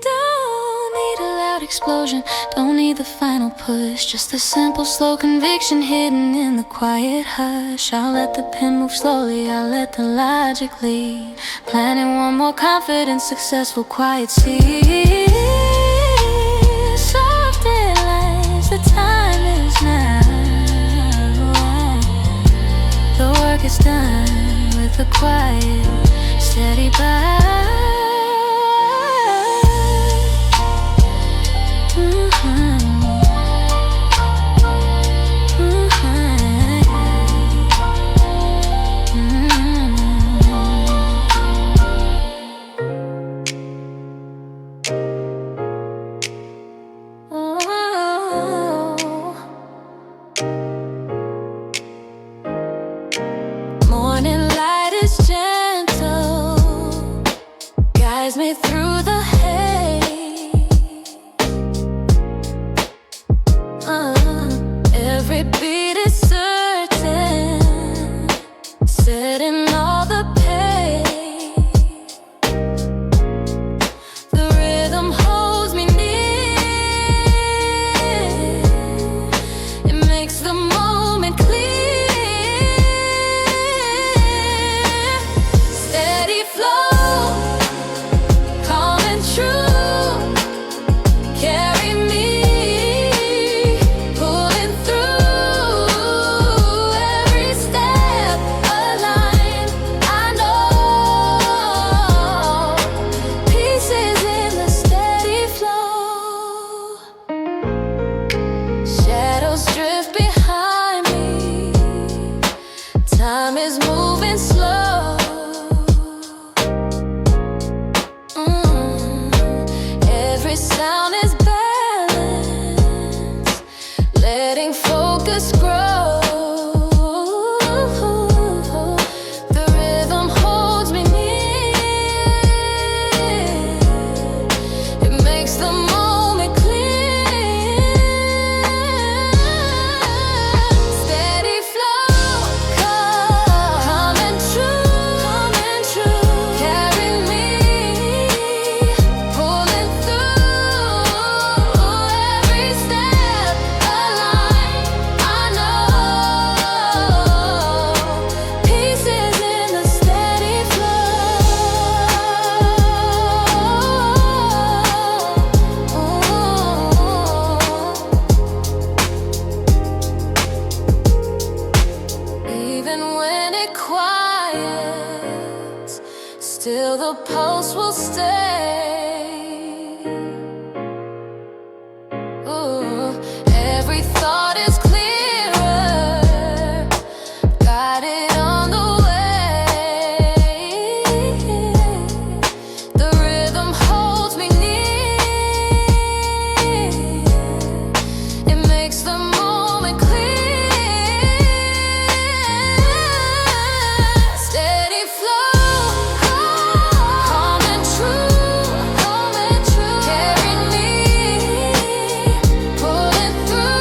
Don't need a loud explosion, don't need the final push, just a simple, slow conviction hidden in the quiet hush. I'll let the pen move slowly, I'll let the logic lead, planning one more confident, successful, quiet seed. Soft deadlines, the time is now. The work is done with a quiet, steady bite. Morning light is gentle, guides me through the haze. Every beat is certain, setting all the pace. The rhythm holds me near, it makes the moment clear. Steady flow, calm and true, carry me, pulling through. Every step aligned, I know pieces in the steady flow. Shadows drift behind me, time is moving slow. Every sound is balanced, letting focus grow. The rhythm holds me near, it makes the moment clear. Steady flow, calm and true, carry me, pulling through. the pulse will stay. Ooh, every thought is clearer, guided on the way. The rhythm holds me near. It makes the moment clear. Steady flow, calm and true, carry me, pulling through.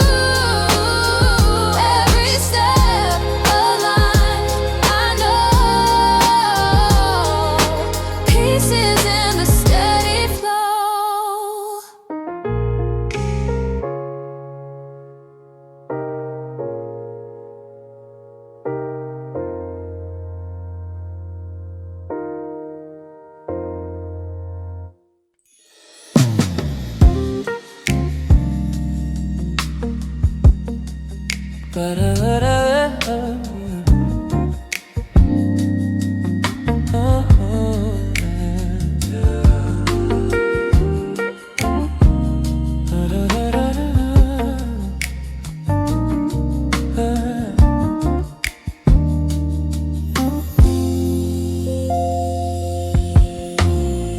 Every step aligned, I know peace is in the steady flow.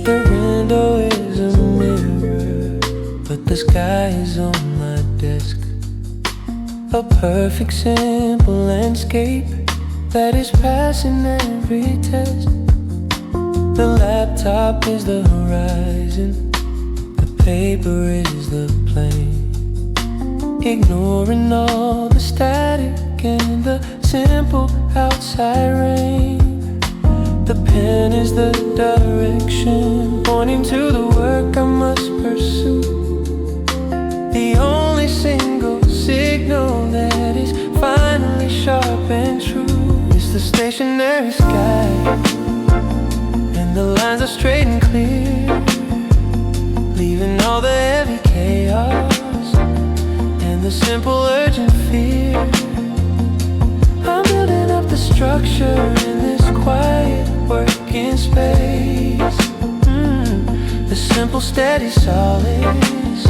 The window is a mirror, but the sky is on my desk. A perfect simple landscape that is passing every test. The laptop is the horizon, the paper is the plane. Ignoring all the static and the simple outside rain. The pen is the direction, pointing to the work I must pursue. The only single signal that is finally sharp and true is the stationary sky, and the lines are straight and clear, leaving all the heavy chaos and the simple urgent fear. I'm building up the structure in this quiet working space. The simple steady solids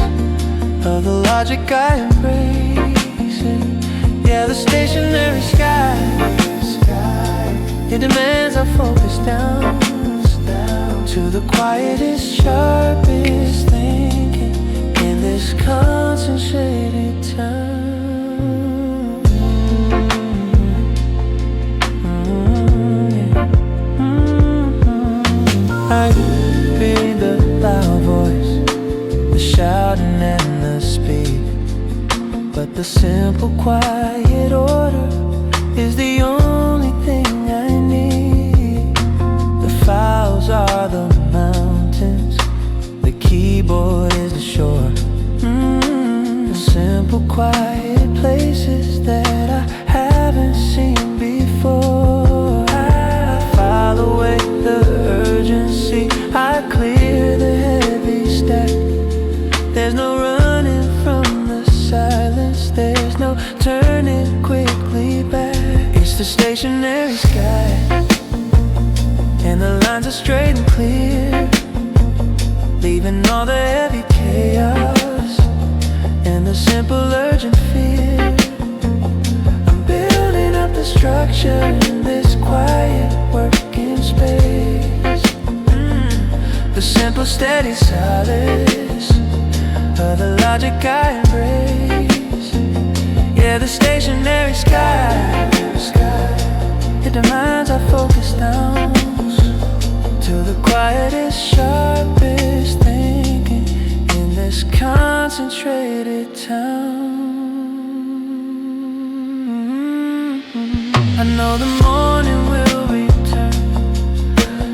of the logic I embrace. And yeah, the stationary sky, it demands our focus down to the quietest, sharpest thinking in this concentrated time. I feel the loud voice, the shouting and the speed, but the simple quiet order is the only thing I need. The files are the mountains, the keyboard is the shore. The simple quiet places that I haven't seen before. I file away the urgency, I clear the heavy stack. There's no running from the silence, there's no turning quickly back. It's the stationary sky, and the lines are straight and clear, leaving all the heavy chaos and the simple urgent fear. I'm building up the structure in this quiet working space. The simple steady solids of the logic I embrace. Yeah, the stationary sky, it demands our focus down to the quietest, sharpest thinking in this concentrated town. I know the morning will return,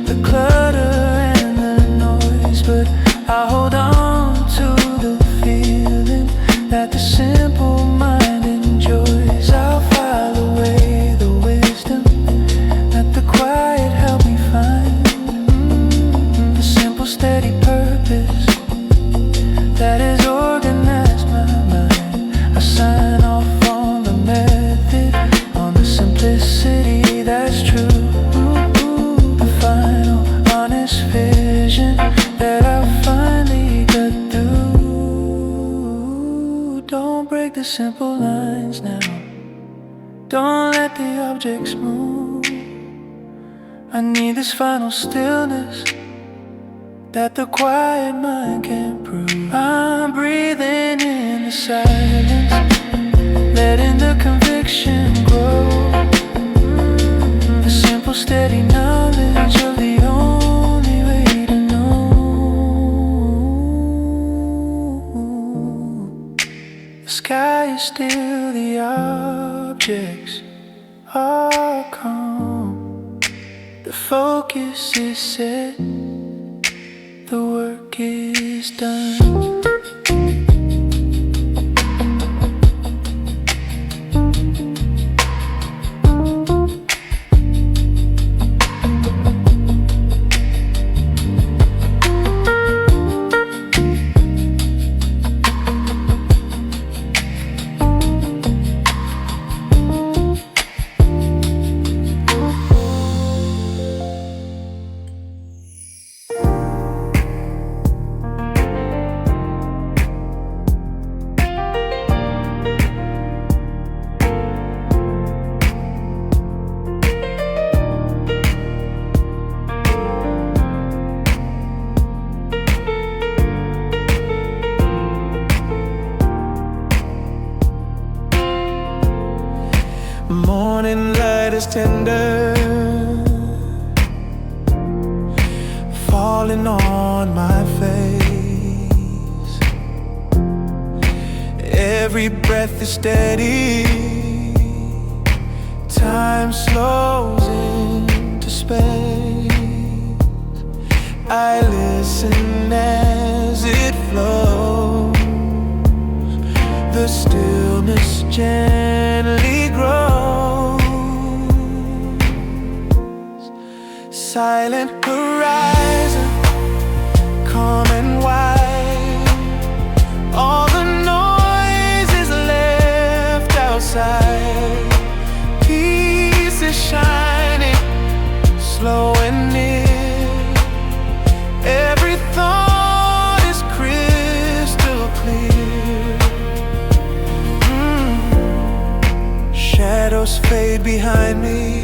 the clutter and the noise, but I hold on to the feeling that the simple mind enjoys. I'll file away the wisdom that the quiet helped me find. The simple steady purpose that has organized my mind. I sign off on the method, on the simplicity that's true. The final honest simple lines now. Don't let the objects move. I need this final stillness that the quiet mind can't prove. I'm breathing in the silence, letting the conviction grow. The simple steady knowledge of the only way to know. The sky is still, the objects are calm. The focus is set, the work is done. Morning light is tender, falling on my face. Every breath is steady, time slows into space. I listen as it flows, the stillness gently grows. Silent horizon, calm and wide. All the noise is left outside. Peace is shining, slow and near. Every thought is crystal clear. Shadows fade behind me,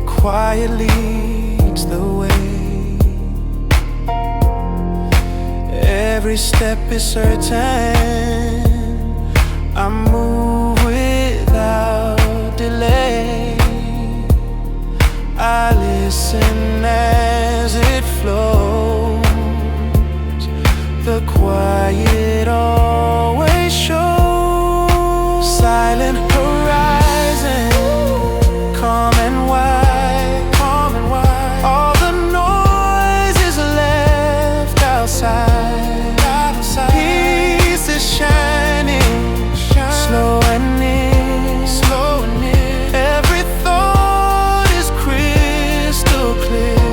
quiet leads the way. Every step is certain, I move without delay. I listen as it flows, the quiet always shows. Silent horizon, calm and wide, calm and wide. All the noise is left outside, outside. Peace is shining, slow and near, slow and near. Every thought is crystal clear.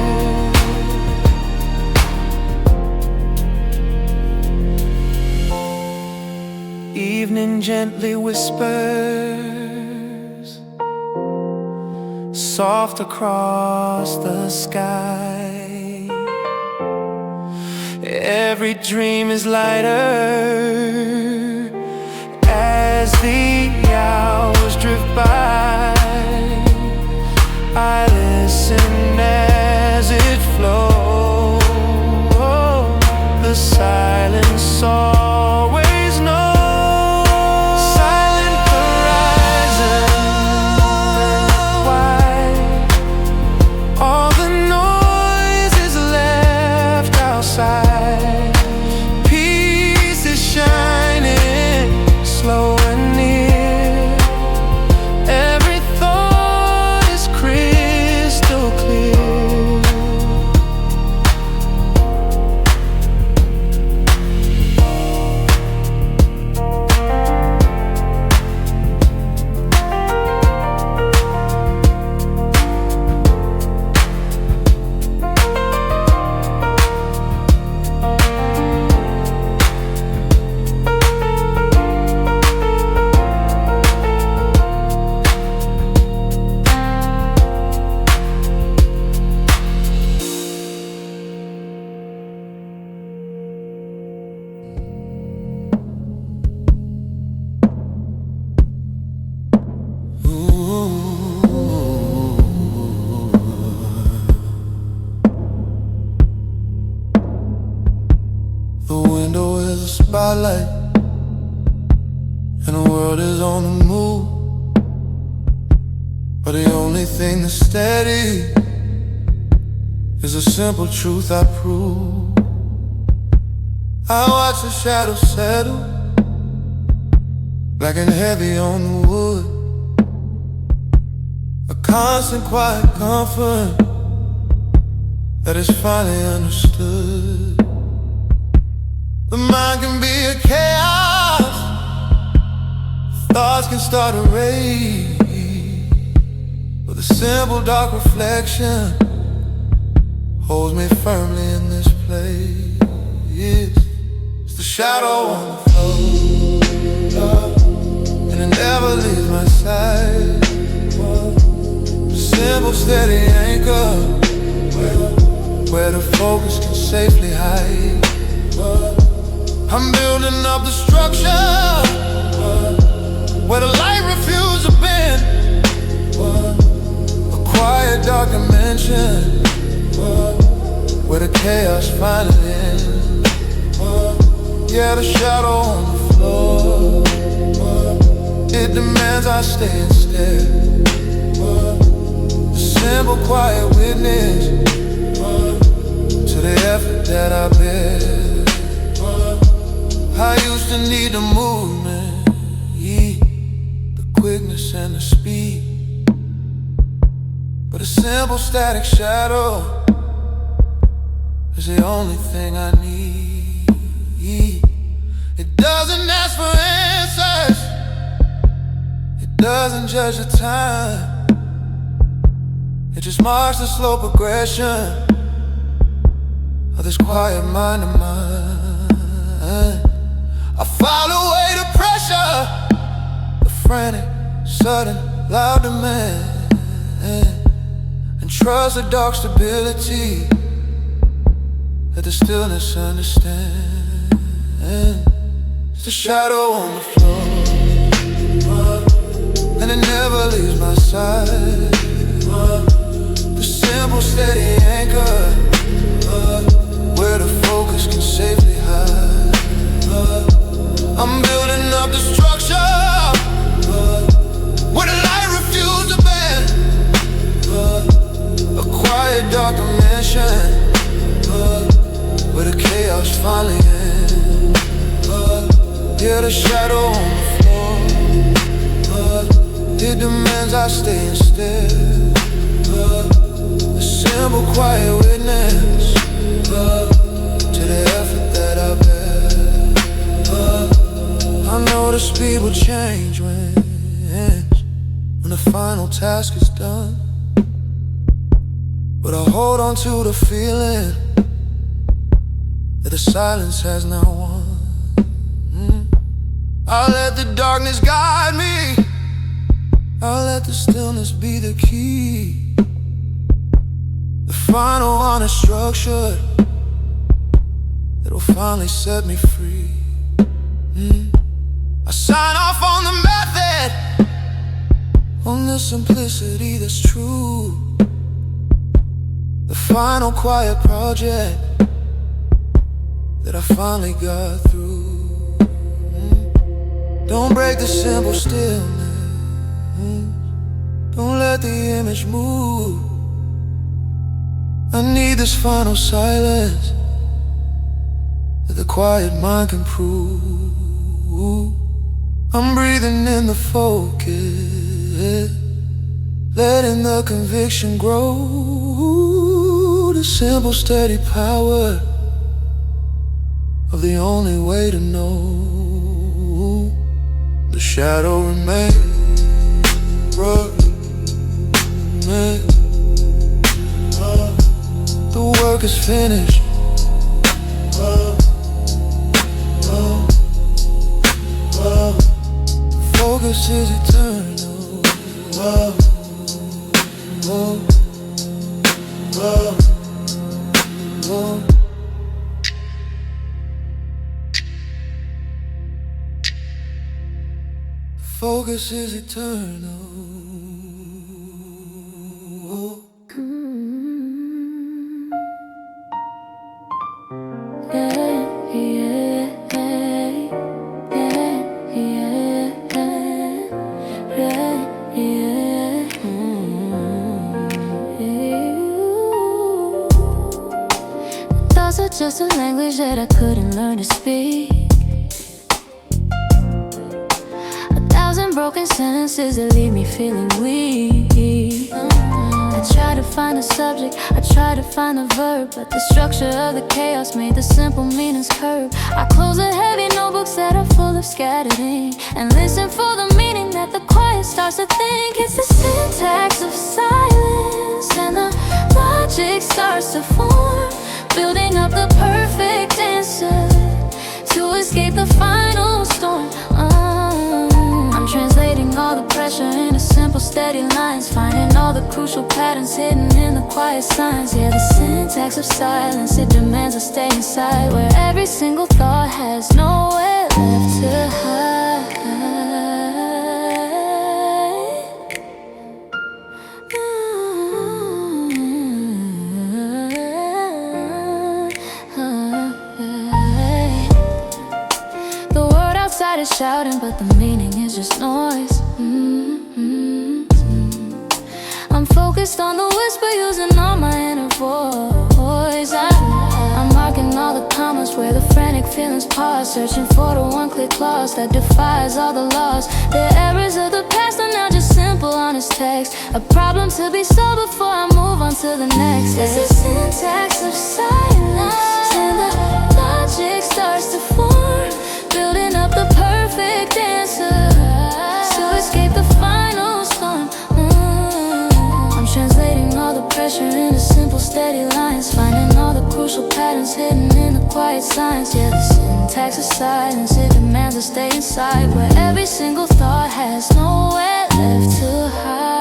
Evening gently whispers, soft across the sky. Every dream is lighter as the hours drift by. I listen as it flows, the silence always knows. Silent horizon, wide. All the noise is left outside. Peace is shining, slow and near. Every thought is crystal clear. a spotlight, and the world is on the move. But the only thing that's steady is a simple truth I prove. I watch the shadows settle, black and heavy on the wood. A constant quiet comfort that is finally understood. The mind can be a chaos, thoughts can start a rage, but the simple dark reflection holds me firmly in this place. It's the shadow on the floor, and it never leaves my side. The simple steady anchor where the focus can safely hide. I'm building up the structure where the light refuses to bend. A quiet dark dimension where the chaos finally ends. Yeah, the shadow on the floor, it demands I stay and stare. The simple quiet witness to the effort that I bear. I used to need the movement, the quickness and the speed, but a simple static shadow is the only thing I need. It doesn't ask for answers, it doesn't judge the time, it just marks the slow progression of this quiet mind of mine. I file away the pressure, the frantic, sudden, loud demand, and trust the dark stability that the stillness understands. It's the shadow on the floor, and it never leaves my side. The simple steady anchor where the focus can safely hide. I'm building up the structure where the light refuses to bend. A quiet dark dimension where the chaos finally ends. Yeah, the shadow on the floor, it demands I stay and stare. A simple quiet witness to the effort that I bear. I know the speed will change when the final task is done, but I hold on to the feeling that the silence has now won. I'll let the darkness guide me, I'll let the stillness be the key. The final honest structure that'll finally set me free. I sign off on the method, on the simplicity that's true. The final quiet project that I finally got through. Don't break the simple stillness, don't let the image move. I need this final silence that the quiet mind can prove. I'm breathing in the focus, letting the conviction grow. The simple steady power of the only way to know. The shadow remains, the work is finished. Focus is eternal. Focus is eternal. Yeah, yeah. Was it just a language that I couldn't learn to speak? A thousand broken sentences that leave me feeling weak. I try to find a subject, I try to find a verb, but the structure of the chaos made the simple meanings curb. I close the heavy notebooks that are full of scattered ink and listen for the meaning that the quiet starts to think. It's the syntax of silence, and the logic starts to form, building up the perfect answer to escape the final storm. I'm translating all the pressure into simple, steady lines, finding all the crucial patterns hidden in the quiet signs. Yeah, the syntax of silence, it demands I stay inside, where every single thought has nowhere left to hide. The word outside is shouting, but the meaning is just noise. I'm focused on the whisper, using all my inner voice. I'm marking all the commas where the frantic feelings pause, searching for the one-click clause that defies all the laws. The errors of the past are now just simple, honest text, a problem to be solved before I move on to the next. It's the syntax of silence, and the logic starts to form, building up the perfect answer to escape the final storm. I'm translating all the pressure into simple, steady lines, finding all the crucial patterns hidden in the quiet signs. Yeah, the syntax of silence, it demands I stay inside, where every single thought has nowhere left to hide.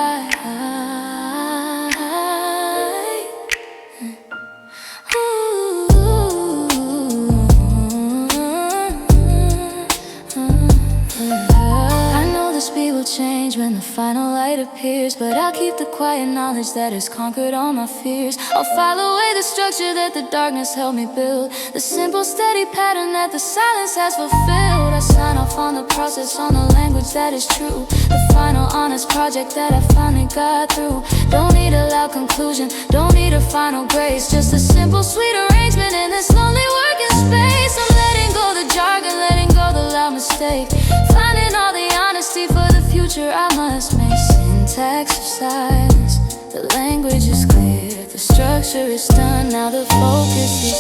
Change when the final light appears, but I'll keep the quiet knowledge that has conquered all my fears. I'll file away the structure that the darkness helped me build, the simple steady pattern that the silence has fulfilled. I sign off on the process, on the language that is true, the final honest project that I finally got through. Don't need a loud conclusion, don't need a final grace, just a simple sweet arrangement in this lonely working space. I'm letting go the jargon, letting go the loud mistake, finding all the honesty for the future I must make. Syntax of silence, the language is clear, the structure is done, now the focus is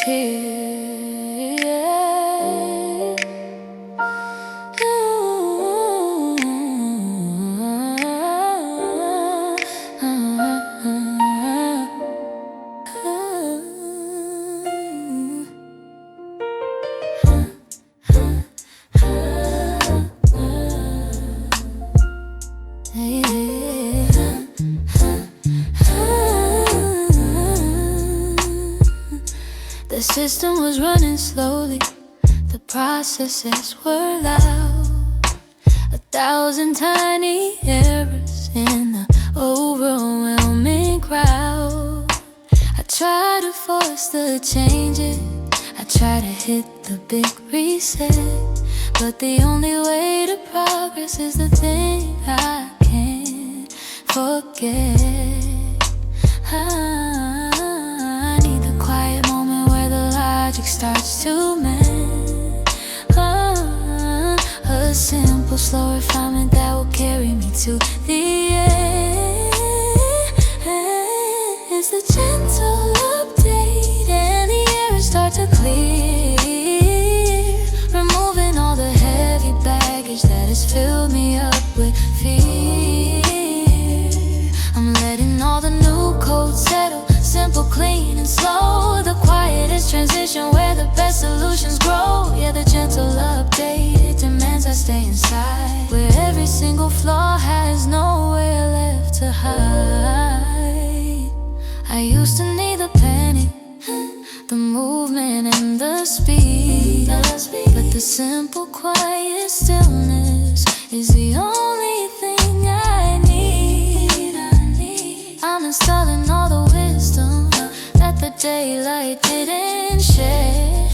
here. The system was running slowly, the processes were loud, 1,000 tiny errors in the overwhelming crowd. I try to force the changes, I try to hit the big reset, but the only way to progress is the thing I can't forget. I need the quiet moment where the logic starts to mend, a simple, slow refinement that will carry me to the end. It's the gentle update, and the errors start to clear, removing all the heavy baggage that has filled me up with fear. I'm letting all the new code settle, simple, clean, and slow. The quietest transition where the best solutions grow. Yeah, the gentle update, it demands I stay inside, where every single flaw has nowhere left to hide. I used to need the panic, the movement and the speed, but the simple, quiet stillness is the only thing I need. I'm installing all the wisdom that the daylight didn't share,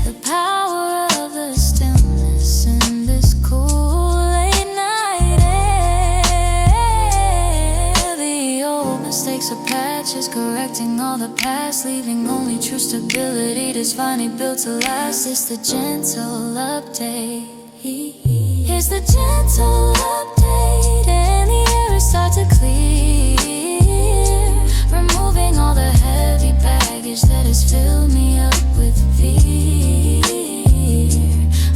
the power of the stillness in this cool late night air. The old mistakes are patches, correct rejecting all the past, leaving only true stability that's finally built to last. It's the gentle update. Here's the gentle update, and the air is start to clear, removing all the heavy baggage that has filled me up with fear.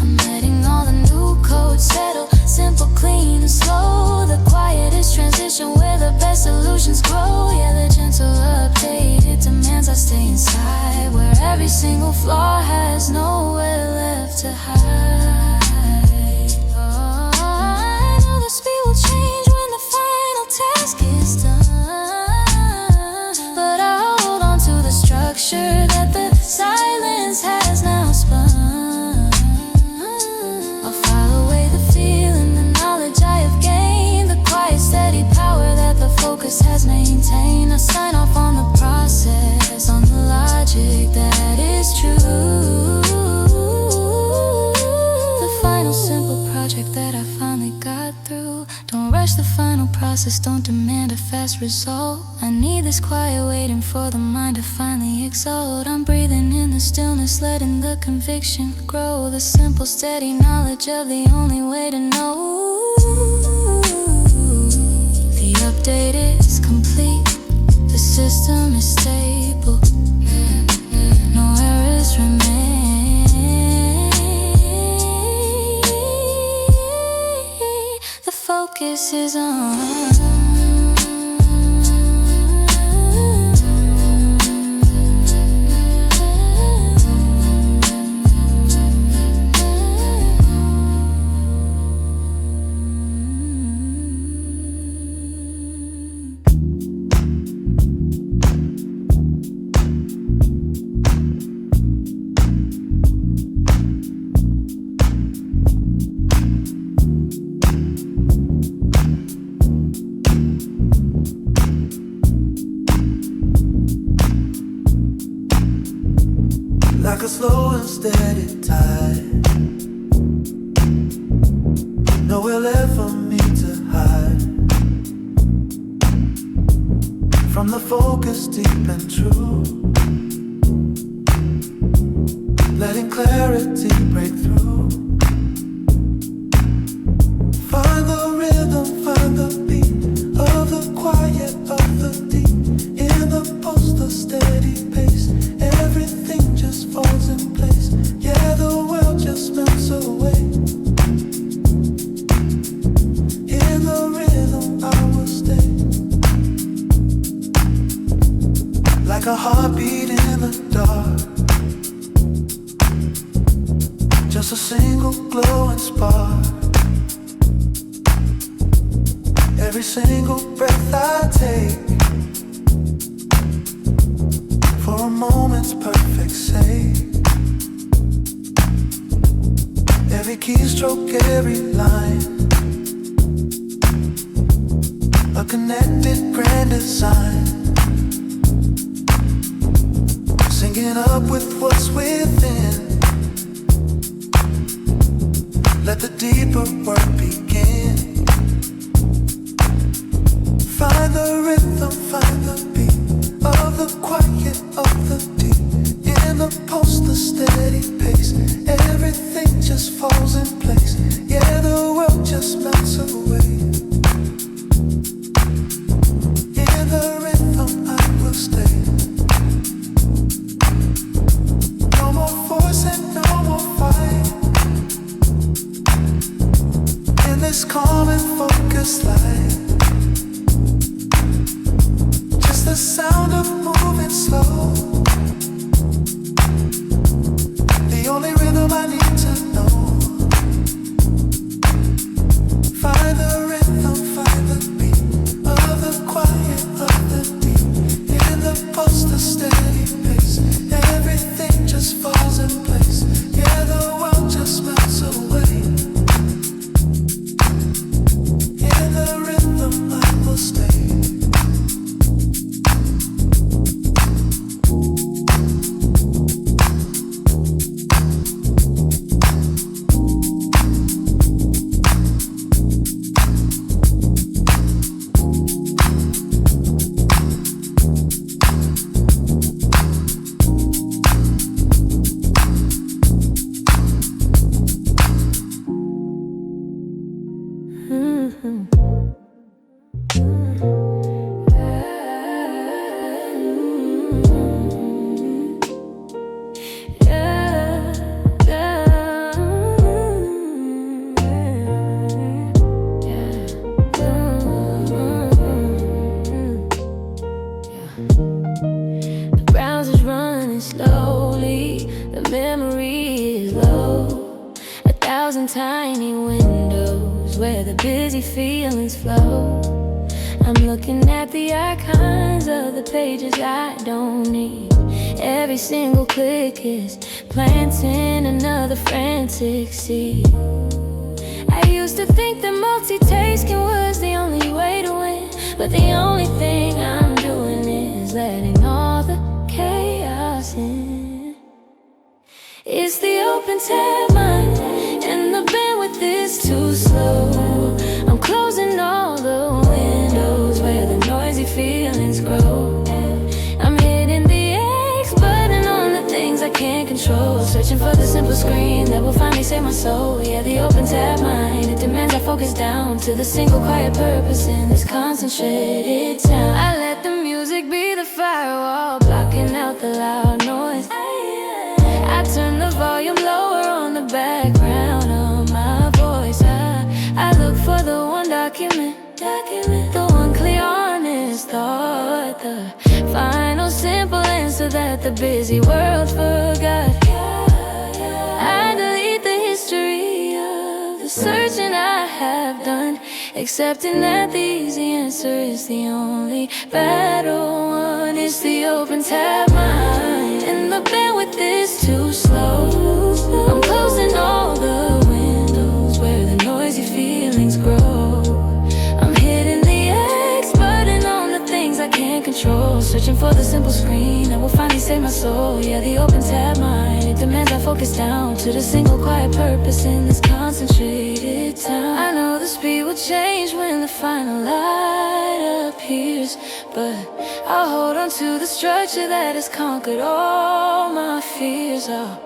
I'm letting all the new codes settle, simple, clean, and slow. The quietest transition where the best solutions grow. Yeah, the gentle update, it demands I stay inside, where every single flaw has nowhere left to hide. I know the speed will change when the final task is done, but I'll hold on to the structure that the silence has now spun. I'll file away the feeling, the knowledge I have gained, the quiet, steady power that the focus has maintained. I sign off on the process, on the logic that is true. The final simple project that I finally got through. Don't rush the final process, don't demand a fast result. I need this quiet waiting for the mind to finally exalt. I'm breathing in the stillness, letting the conviction grow. The simple, steady knowledge of the only way to know. The update is complete, the system is stable, no errors remain. The focus is on. Like a slow and steady tide, nowhere left for me to hide. From the focus deep and true, letting clarity break through. Find the rhythm, find the beat of the quiet, of the deep. In the pulse, the steady pace, everything just falls in place. Yeah, the world just melts away. In the rhythm I will stay, like a heartbeat in the dark, just a single glowing spark. Every single breath I take, for a moment's perfect sake. Every keystroke, every line, a connected grand design, syncing up with what's within. Let the deeper work begin. Find the rhythm, find the beat of the quiet, of the deep. In the pulse, the steady pace, everything just falls in place. Yeah, the world just melts away. In the rhythm I will stay. No more force and no more fight. In and slowly the memory is low. 1,000 tiny windows where the busy feelings flow. I'm looking at the icons of the pages I don't need. Every single click is planting another frantic seed. I used to think that multitasking was the only way to win, but the only thing I'm doing is letting all the chaos in. It's the open tab mind, and the bandwidth is too slow. I'm closing all the windows where the noisy feelings grow. I'm hitting the X button on the things I can't control, searching for the simple screen that will finally save my soul. Yeah, the open tab mind, it demands I focus down to the single quiet purpose in this concentrated town. I let the music be the firewall, blocking out the loud noise. I turn the volume lower on the background of my voice. I look for the one document, the one clear, honest thought, the final simple answer that the busy world forgot. I delete the history of the searching I have done, accepting that the easy answer is the only battle won. It's the open tab mind, and the bandwidth is too slow. I'm closing all the windows where the noisy feelings grow. I'm hitting the X button on the things I can't control, searching for the simple screen that will finally save my soul. Yeah, the open tab mind, it demands I focus down to the single quiet purpose in this concentrated town. I know the speed will change when the final light appears, but I'll hold on to the structure that has conquered all my fears. I'll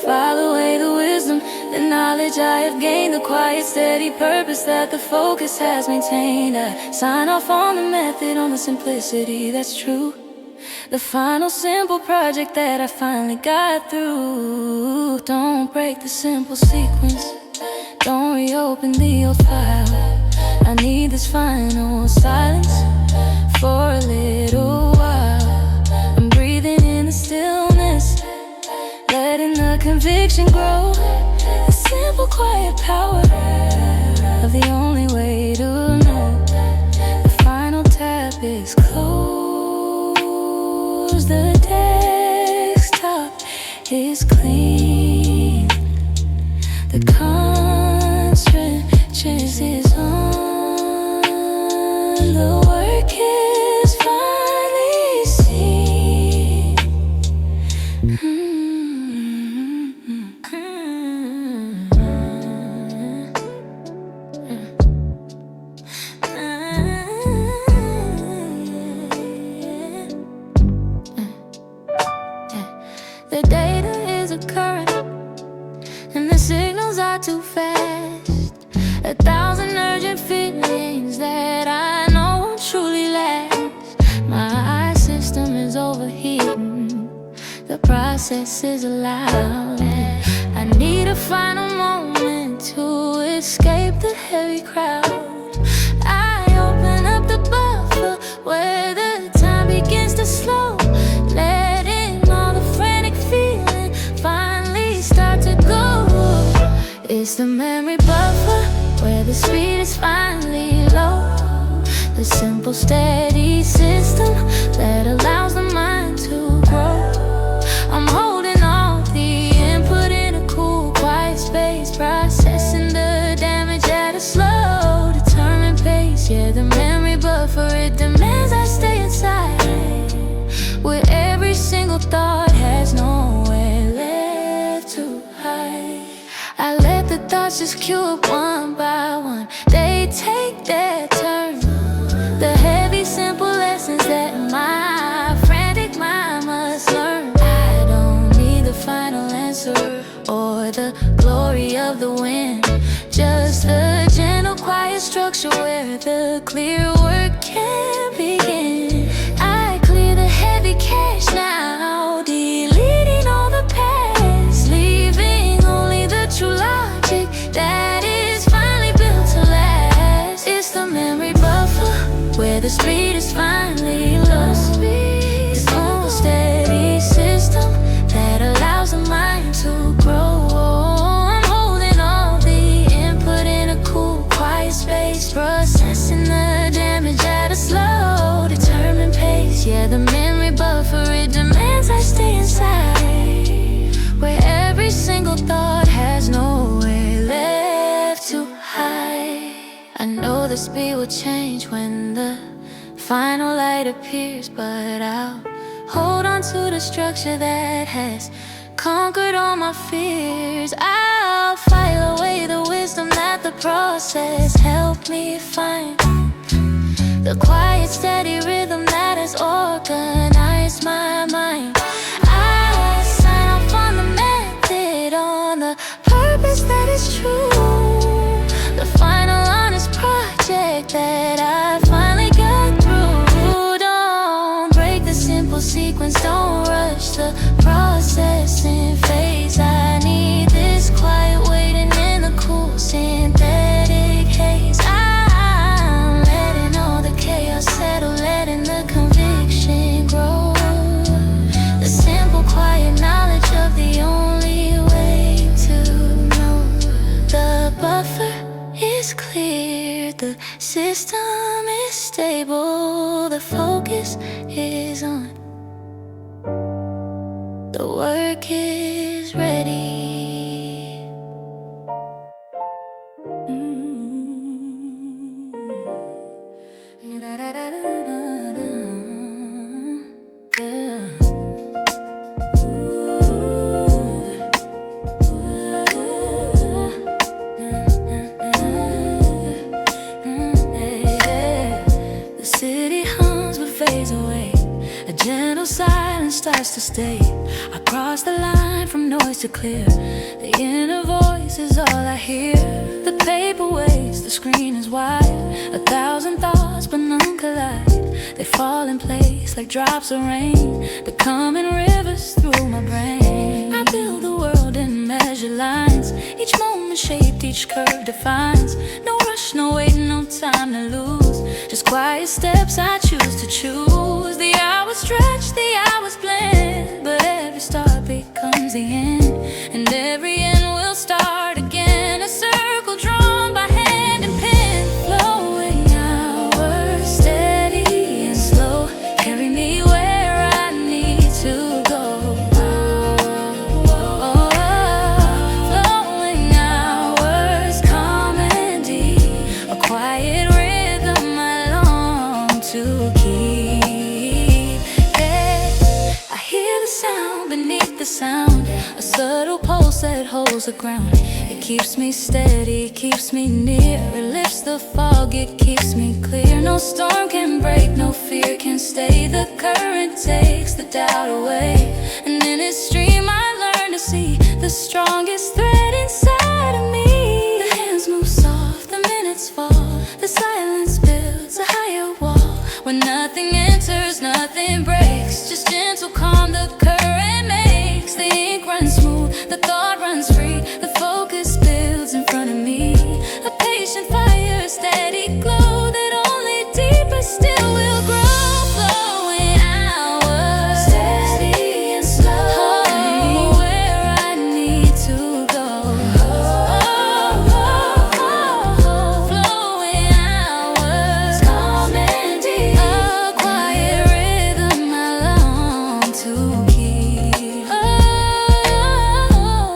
file away the wisdom, the knowledge I have gained, the quiet steady purpose that the focus has maintained. I sign off on the method, on the simplicity that's true, the final simple project that I finally got through. Don't break the simple sequence, don't reopen the old file. I need this final silence for a little while. I'm breathing in the stillness, letting the conviction grow, the simple quiet power of the only way to know. The final tab is closed, the desktop is clean, the conscience is on, the work is finally seen. The data is occurring, and the signals are too fast. 1,000 urgent feelings that I know won't truly last. My system is overheating, the process is allowed. I need a final moment to escape the heavy crowd. I open up the buffer where the time begins to slow, letting all the frantic feeling finally start to go. It's the memory buffer where the speed is finally low, the simple steady system that allows the mind to grow. I'm holding all the input in a cool, quiet space, processing the damage at a slow, determined pace. Yeah, the memory buffer, it demands I stay inside, where every single thought has nowhere left to hide. I let the thoughts just queue up one by one, they take their turn, the heavy simple lessons that my frantic mind must learn. I don't need the final answer or the glory of the wind, just the gentle quiet structure where the clear work can begin. I clear the heavy cache now, deleting all the past, leaving only the true logic that is finally built to last. It's the memory buffer where the speed is finally lost, the simple steady system thought has nowhere left to hide. I know the speed will change when the final light appears, but I'll hold on to the structure that has conquered all my fears. I'll file away the wisdom that the process helped me find, the quiet, steady rhythm that has organized my mind. I sign off on the method, on the purpose that is true, the final honest project that I finally got through. Don't break the simple sequence, don't rush the processing phase. I need this quiet waiting in the cool synthetic haze. I'm letting all the chaos settle, letting the conviction grow, the simple quiet knowledge of the only way to know. The buffer is cleared, the system is stable, the focus is on, the work is ready. The city hums but fades away, a gentle silence starts to stay. I cross the line from noise to clear, the inner voice is all I hear. The paper waves, the screen is wide, 1,000 thoughts but none collide. They fall in place like drops of rain, becoming rivers through my brain. I build the world in measured lines, each moment shaped, each curve defines. No rush, no waiting, no time to lose, just quiet steps I choose to choose. The hours stretch, the hours blend, but every start becomes the end, and every end will start again. A circle drawn by hand and pen, flowing hours, steady and slow, carry me where I need to go. Flowing hours, calm and deep, a quiet rhythm I long to keep. I hear the sound beneath the sound, a subtle pulse that holds the ground. It keeps me steady, keeps me near, it lifts the fog, it keeps me clear. No storm can break, no fear can stay, the current takes the doubt away, and in its stream I learn to see the strongest thread inside of me. The hands move soft, the minutes fall, the silence builds a higher wall. When nothing enters, nothing breaks, just gentle calm the current makes. The ink runs smooth, the thought runs free, the focus builds in front of me. A patient fire, a steady glow that only deeper still will grow. Flowing hours, steady and slow, where I need to go. Flowing hours, calm and deep, a quiet rhythm I long to keep.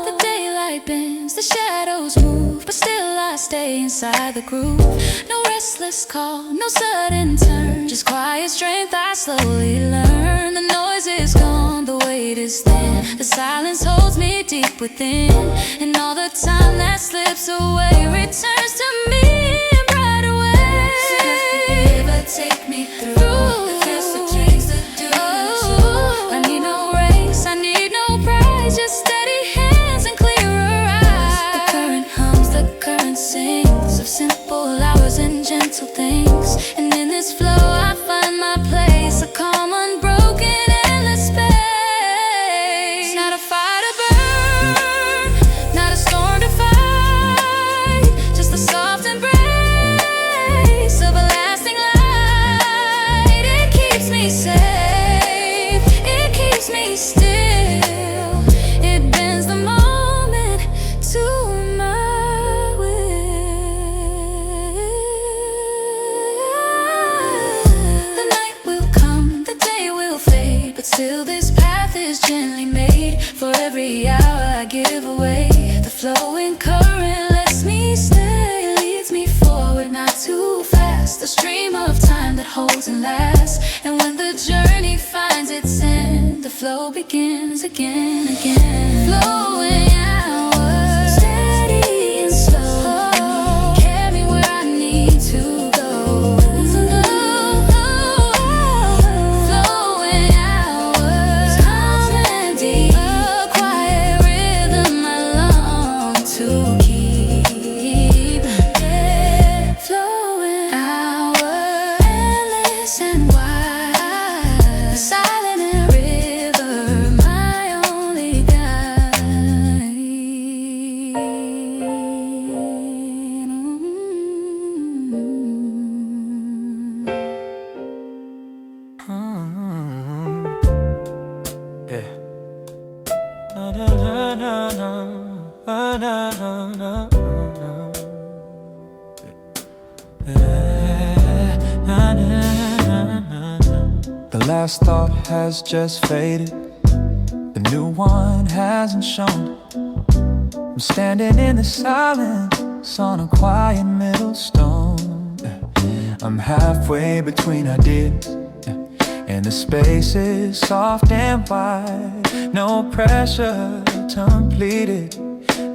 The daylight bends, the shadows move, but still I stay inside the groove. No restless call, no sudden turn, just quiet strength I slowly learn. The noise is gone, the weight is thin, the silence holds me deep within, and all the time that slips away returns to me in brighter ways. So just the river take me through, the vessel takes the dew. I need no race, I need no prize, just steady hands and clearer eyes. The current hums, the current sings, of simple hours and gentle things, and in this flow I find my place, a calm, unbroken, endless space. Not a fire to burn, not a storm to fight, just the soft embrace of a lasting light. It keeps me safe, it keeps me still, it bends the moment to my will. The night will come, the day will fade, but still this path is gently made. For every hour I give away, last. And when the journey finds its end, the flow begins again, again. Flowing outward, steady and slow, carry where I need to go. Flowing outward, calm and deep, a quiet rhythm I long to keep. Yeah, flowing outward, endless and wide, silent and river, my only guide. Yeah. Na, na, na, na, na, na, na, na, na. Na, na, na, na, na. The last thought has just faded, the new one hasn't shown. I'm standing in the silence on a quiet middle stone. I'm halfway between ideas, and the space is soft and wide. No pressure to complete it,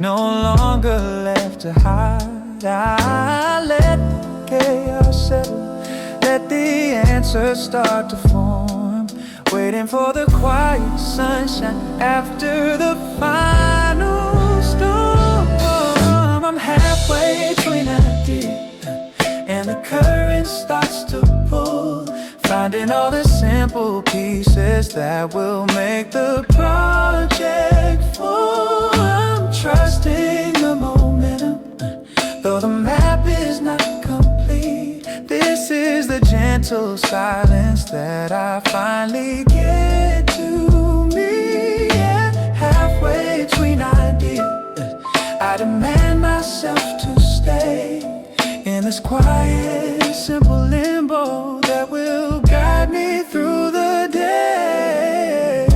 no longer left to hide. I let the chaos settle, let the answers start to form, waiting for the quiet sunshine after the final storm. I'm halfway between ideas, and the current starts to pull, finding all the simple pieces that will make the project full. I'm trusting the momentum, though the map is not complete. This is the gentle silence that I finally get to me. Yeah, halfway between ideas, I demand myself to stay in this quiet, simple limbo that will guide me through the day.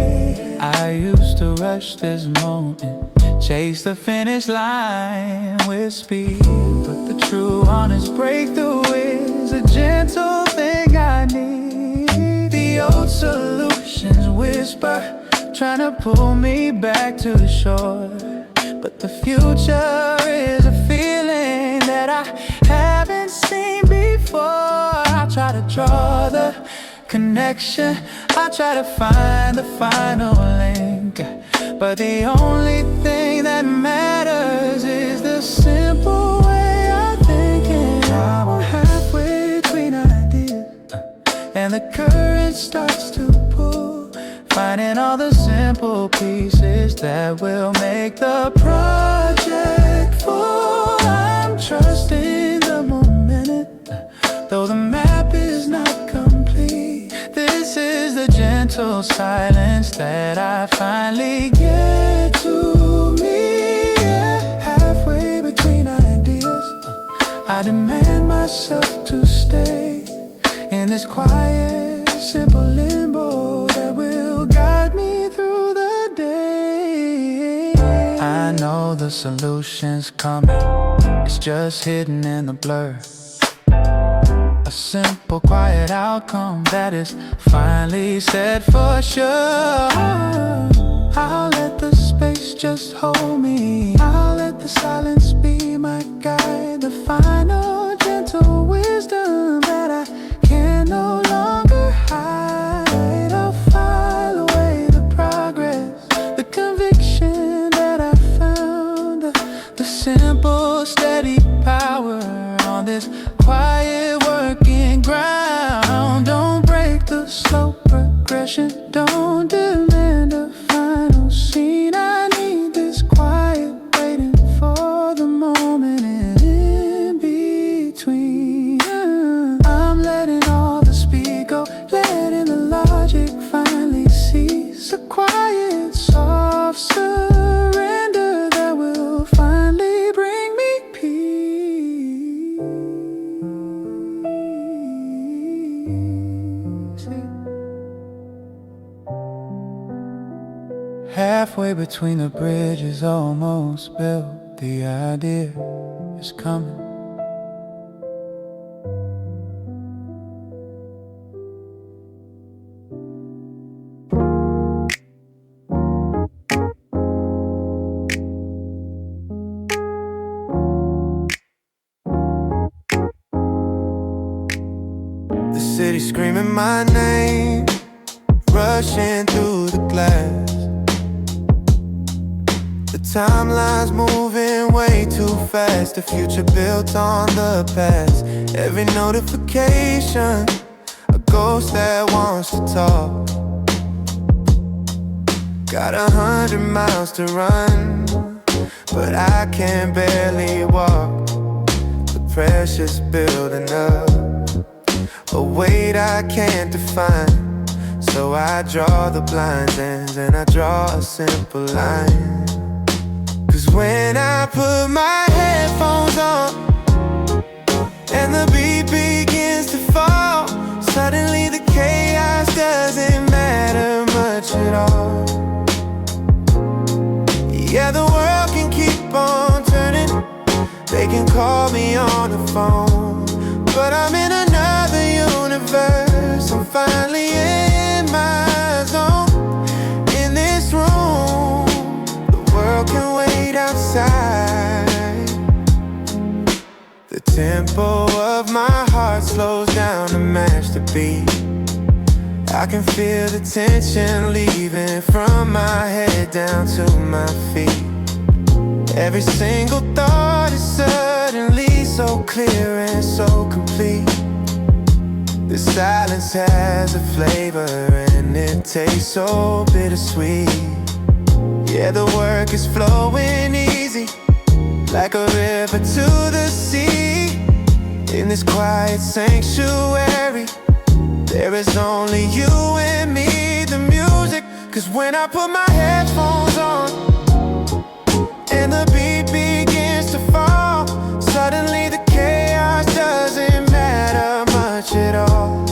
I used to rush this moment, chase the finish line with speed, but the true honest breakthrough is a gentle thing I need. The old solutions whisper, trying to pull me back to the shore, but the future is a feeling that I haven't seen before. I try to draw the connection, I try to find the final link, but the only thing that matters is the simple way I think. And I'm halfway between ideas, and the current starts to pull, finding all the simple pieces that will make the project full. I'm trusting the momentum, though the map is not complete. This is the gentle silence that I finally get to me. Yeah, halfway between ideas, I demand myself to stay in this quiet, simple limbo that will guide me through the day. I know the solution's coming, it's just hidden in the blur. A simple, quiet outcome that is finally set for sure. I'll let the space just hold me, I'll let the silence be my guide. The final gentle wisdom that I can no longer hide. I'll file away the progress, the conviction that I found, the simple, steady power on this quiet working ground. Don't break the slow progression, don't demand a final scene. I need this quiet waiting for the moment and in between. I'm letting all the speed go, letting the logic finally cease. A quiet, soft surrender that will finally bring me peace. Halfway between the bridges, almost built. The idea is coming. city screaming my name, rushing through the glass. The timeline's moving way too fast, the future built on the past. Every notification, a ghost that wants to talk. Got 100 miles to run, but I can barely walk. The pressure's building up, a weight I can't define. So I draw the blinds and I draw a simple line. Cause when I put my headphones on and the beat begins to fall, suddenly the chaos doesn't matter much at all. Yeah, the world can keep on turning, they can call me on the phone, but I'm in another universe. I'm finally in my zone. In this room, the world can wait outside. The tempo of my heart slows down to match the beat. I can feel the tension leaving from my head down to my feet. Every single thought is suddenly so clear and so complete. The silence has a flavor and it tastes so bittersweet. Yeah, the work is flowing easy, like a river to the sea. In this quiet sanctuary, there is only you and me, the music. Cause when I put my headphones on and the beat begins to fall, suddenly the chaos doesn't matter much at all.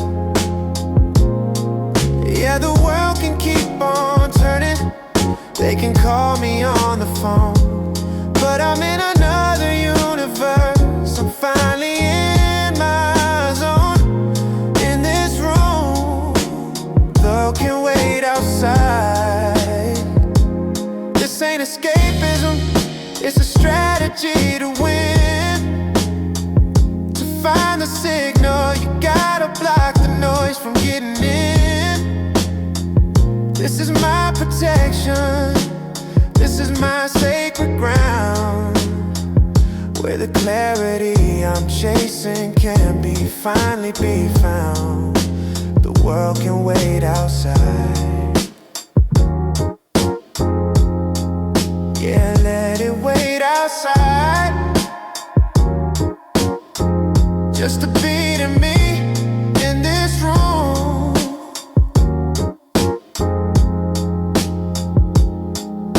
Yeah, the world can keep on turning, they can call me on the phone, but I'm in another universe. I'm finally in my zone. In this room, the world can wait outside. This ain't escapism, it's a strategy to win. To find the signal, you gotta block the noise from getting in. This is my protection, this is my sacred ground, where the clarity I'm chasing can be finally be found. The world can wait outside. Yeah, let it wait outside. Just a beat of me in this room.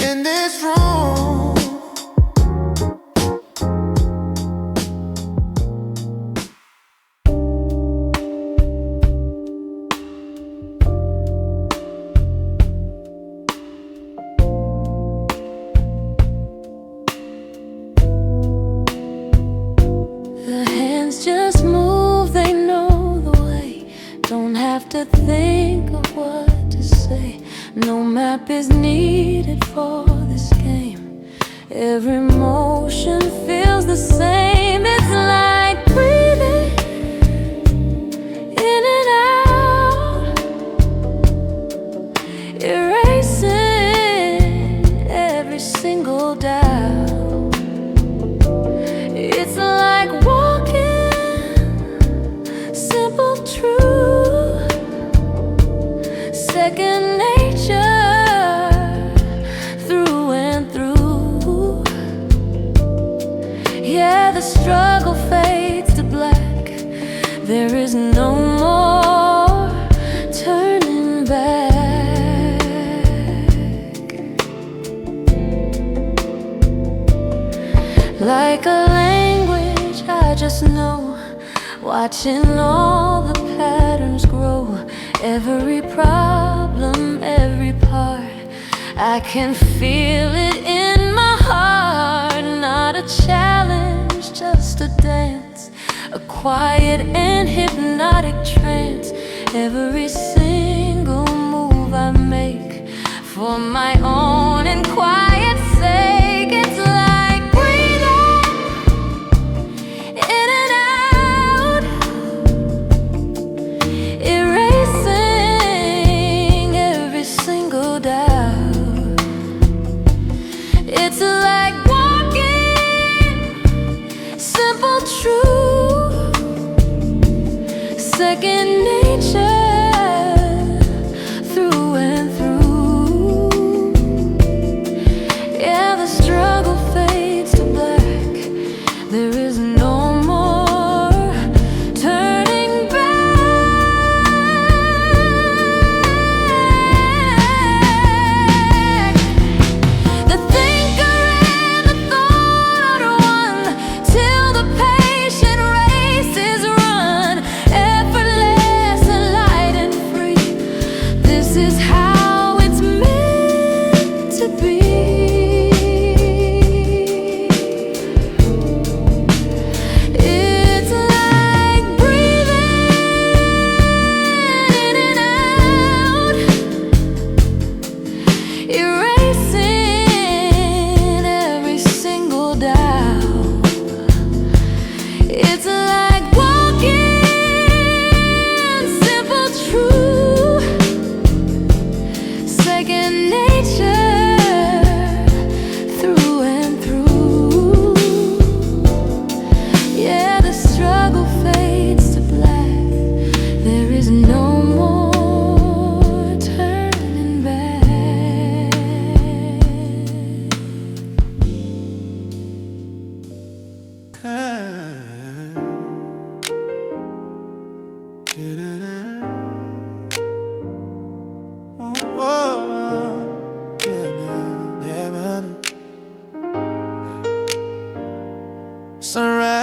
In this room. The hands just move, they know the way. Don't have to think of what to say. No map is needed for this game. Every motion feels the same. It's like breathing in and out, erasing every single doubt. It's like walking, simple truth, second nature, through and through. Yeah, the struggle fades to black. There is no more turning back. Like a language I just know, watching all the patterns grow. Every problem, every part, I can feel it in my heart. Not a challenge, just a dance, a quiet and hypnotic trance. Every single move I make for my own and quiet sake. It's like breathing in and out,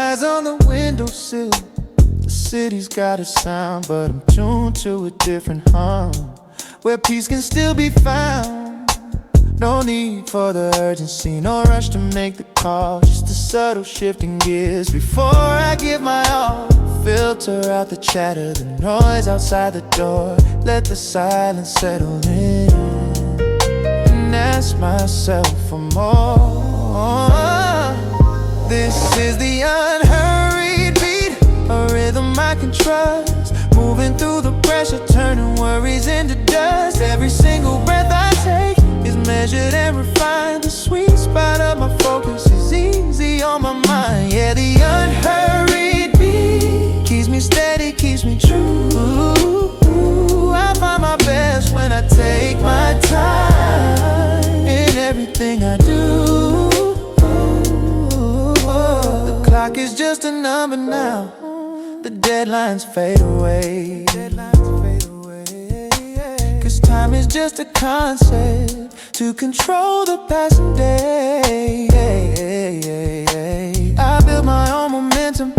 eyes on the windowsill. The city's got a sound, but I'm tuned to a different hum, where peace can still be found. No need for the urgency, no rush to make the call, just a subtle shifting gears before I give my all. Filter out the chatter, the noise outside the door, let the silence settle in, and ask myself for more. This is the unhurried beat, a rhythm I can trust, moving through the pressure, turning worries into dust. Every single breath I take is measured and refined. The sweet spot of my focus is easy on my mind. Yeah, the unhurried beat keeps me steady, keeps me true. I find my best when I take my time in everything I do. The clock is just a number now, the deadlines fade away. Cause time is just a concept to control the passing day. I build my own momentum,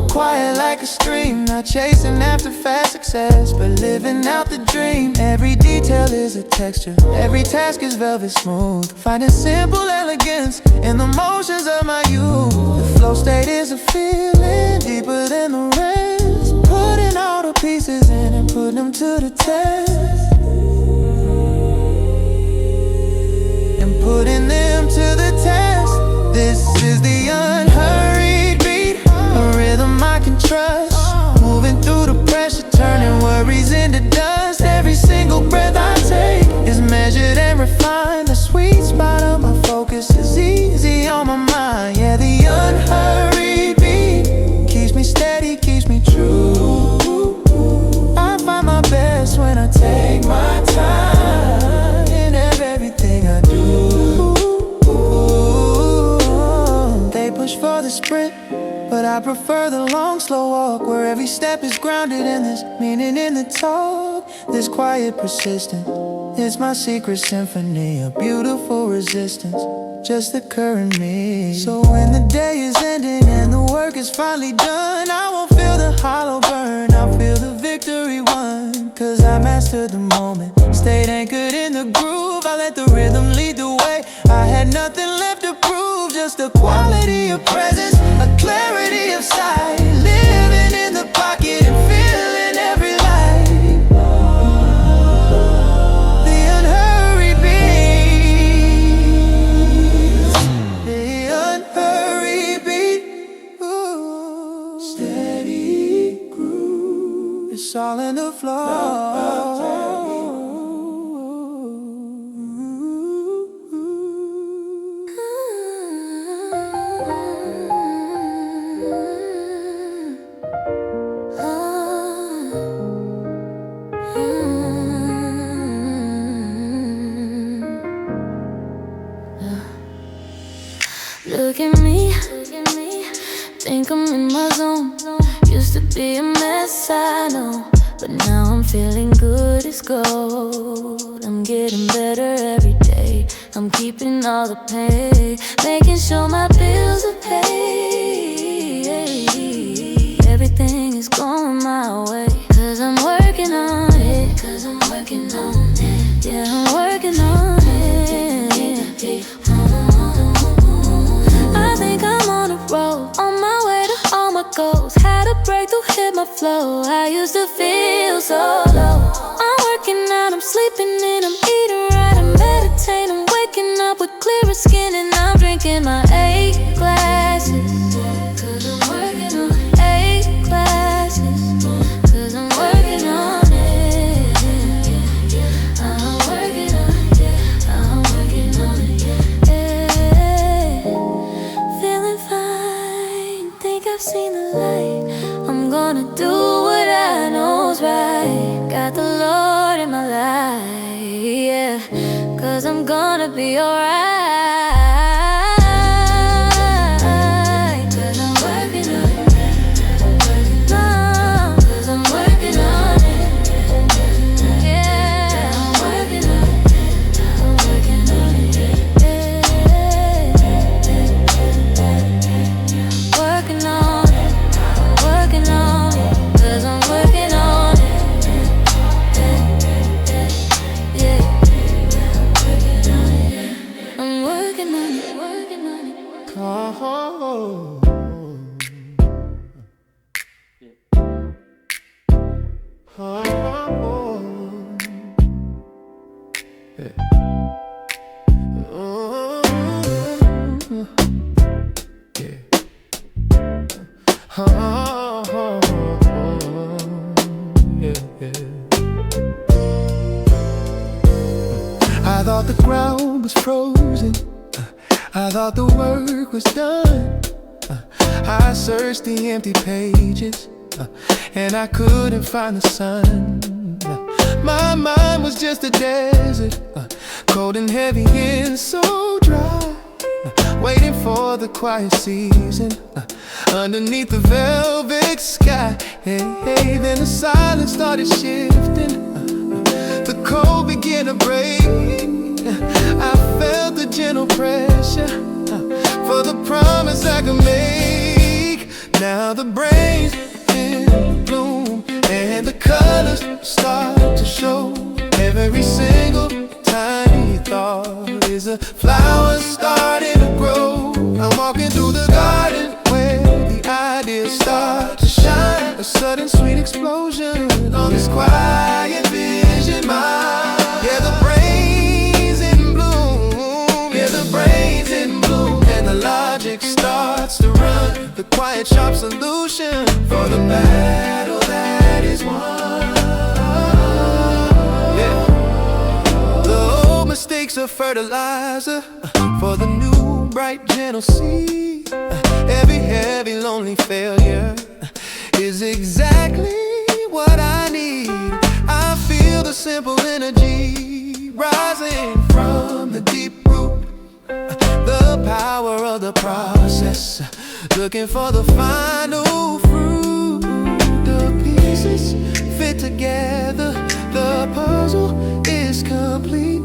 quiet like a stream, not chasing after fast success, but living out the dream. Every detail is a texture, every task is velvet smooth, finding simple elegance in the motions of my youth. The flow state is a feeling deeper than the rest, putting all the pieces in and putting them to the test, and putting them to the test. This is the unhurried beat, a rhythm I can trust, moving through the pressure, turning worries into dust. Every single breath I take is measured and refined. The sweet spot of my focus is easy on my mind. Yeah, the unhurried beat keeps me steady, keeps me true. I find my best when I take my time in everything I do. They push for the sprint, but I prefer the long, slow walk, where every step is grounded and there's meaning in the talk. This quiet persistence is my secret symphony, a beautiful resistance just occurring me. So when the day is ending and the work is finally done, I won't feel the hollow burn, I'll feel the victory won. Cause I mastered the moment, stayed anchored in the groove, I let the rhythm lead the way. I had nothing left to prove, just a quality of presence, a clarity of sight, living in the pocket and feeling every light. The unhurried beat, the unhurried beat, ooh, steady groove, it's all in the flow. Look at me, think I'm in my zone. Used to be a mess, I know, but now I'm feeling good as gold. I'm getting better every day, I'm keeping all the pay, making sure my bills are paid. Everything is going my way, cause I'm working on it, cause I'm working on it. Yeah, I'm working on it. I think I'm on a roll, on my way to all my goals. Had a breakthrough, hit my flow, I used to feel so low. I'm working out, I'm sleeping in, I'm eating right, I'm meditating, I'm waking up with clearer skin, and I'm drinking my 8 glasses, cause I'm working on 8 glasses, cause I'm working on it. I'm working on it, I'm working on it, yeah. Feeling fine, think I've seen the light. I'm gonna do what I know's right. Got the Lord in my life, yeah. Cause I'm gonna be alright. Cause I'm working Oh, oh, yeah. Oh, yeah. Oh, yeah, yeah. I thought the ground was frozen. I thought the work was done. I searched the empty pages, and I couldn't find the sun. My mind was just a desert, cold and heavy and so dry, waiting for the quiet season underneath the velvet sky. Hey, hey, then the silence started shifting. The cold began to break. I felt the gentle pressure for the promise I could make. Now the brain's in bloom and the colors start to show. Every single tiny thought is a flower starting to grow. I'm walking through the garden where the ideas start to shine. A sudden sweet explosion on this quiet vision mind. Yeah, the brain's in bloom. Yeah, the brain's in bloom. And the logic starts to run. The quiet, sharp solution for the battle that is won. Yeah. The old mistakes are fertilizer for the new, bright, gentle seed. Every heavy, lonely failure is exactly what I need. I feel the simple energy rising from the deep root. The power of the process, looking for the final fruit. The pieces fit together, the puzzle is complete.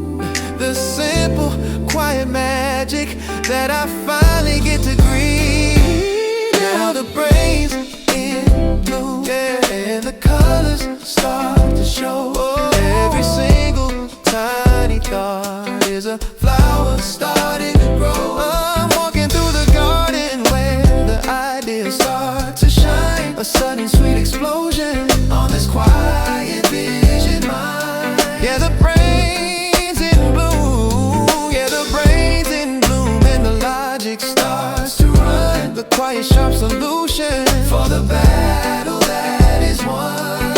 The simple, quiet magic that I finally get to greet. Now the brain's in bloom, yeah, and the colors start to show. Every single tiny thought is a flower starting to grow. I'm walking through the garden where the ideas start to shine. A sudden sweet explosion on this quiet vision mind. Yeah, the brain's in bloom. Yeah, the brain's in bloom, and the logic starts to run. The quiet, sharp solution for the battle that is won.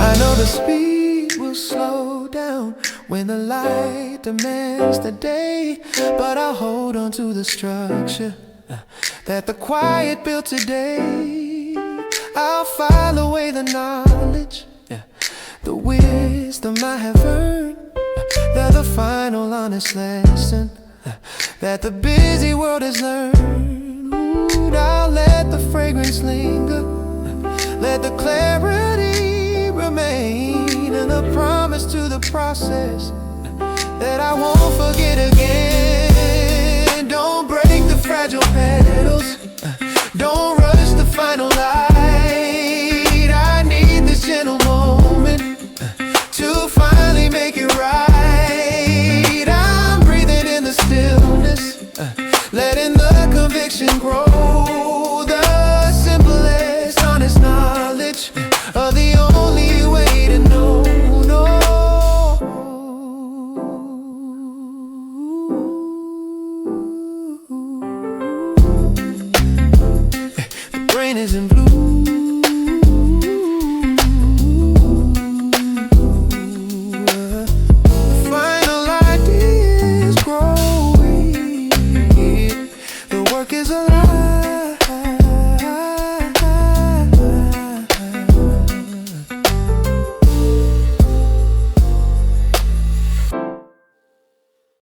I know the speed will slow down when the light demands the day, but I'll hold on to the structure that the quiet built today. I'll file away the knowledge, the wisdom I have earned. They're the final honest lesson that the busy world has learned. Ooh, I'll let the fragrance linger, let the clarity remain, and the promise to the process that I won't forget again. Don't break the fragile petals, don't rush the final light. I need this gentle moment to finally make it right. I'm breathing in the stillness, letting the conviction grow. The simplest, honest knowledge of the only way to know. The brain is in blue.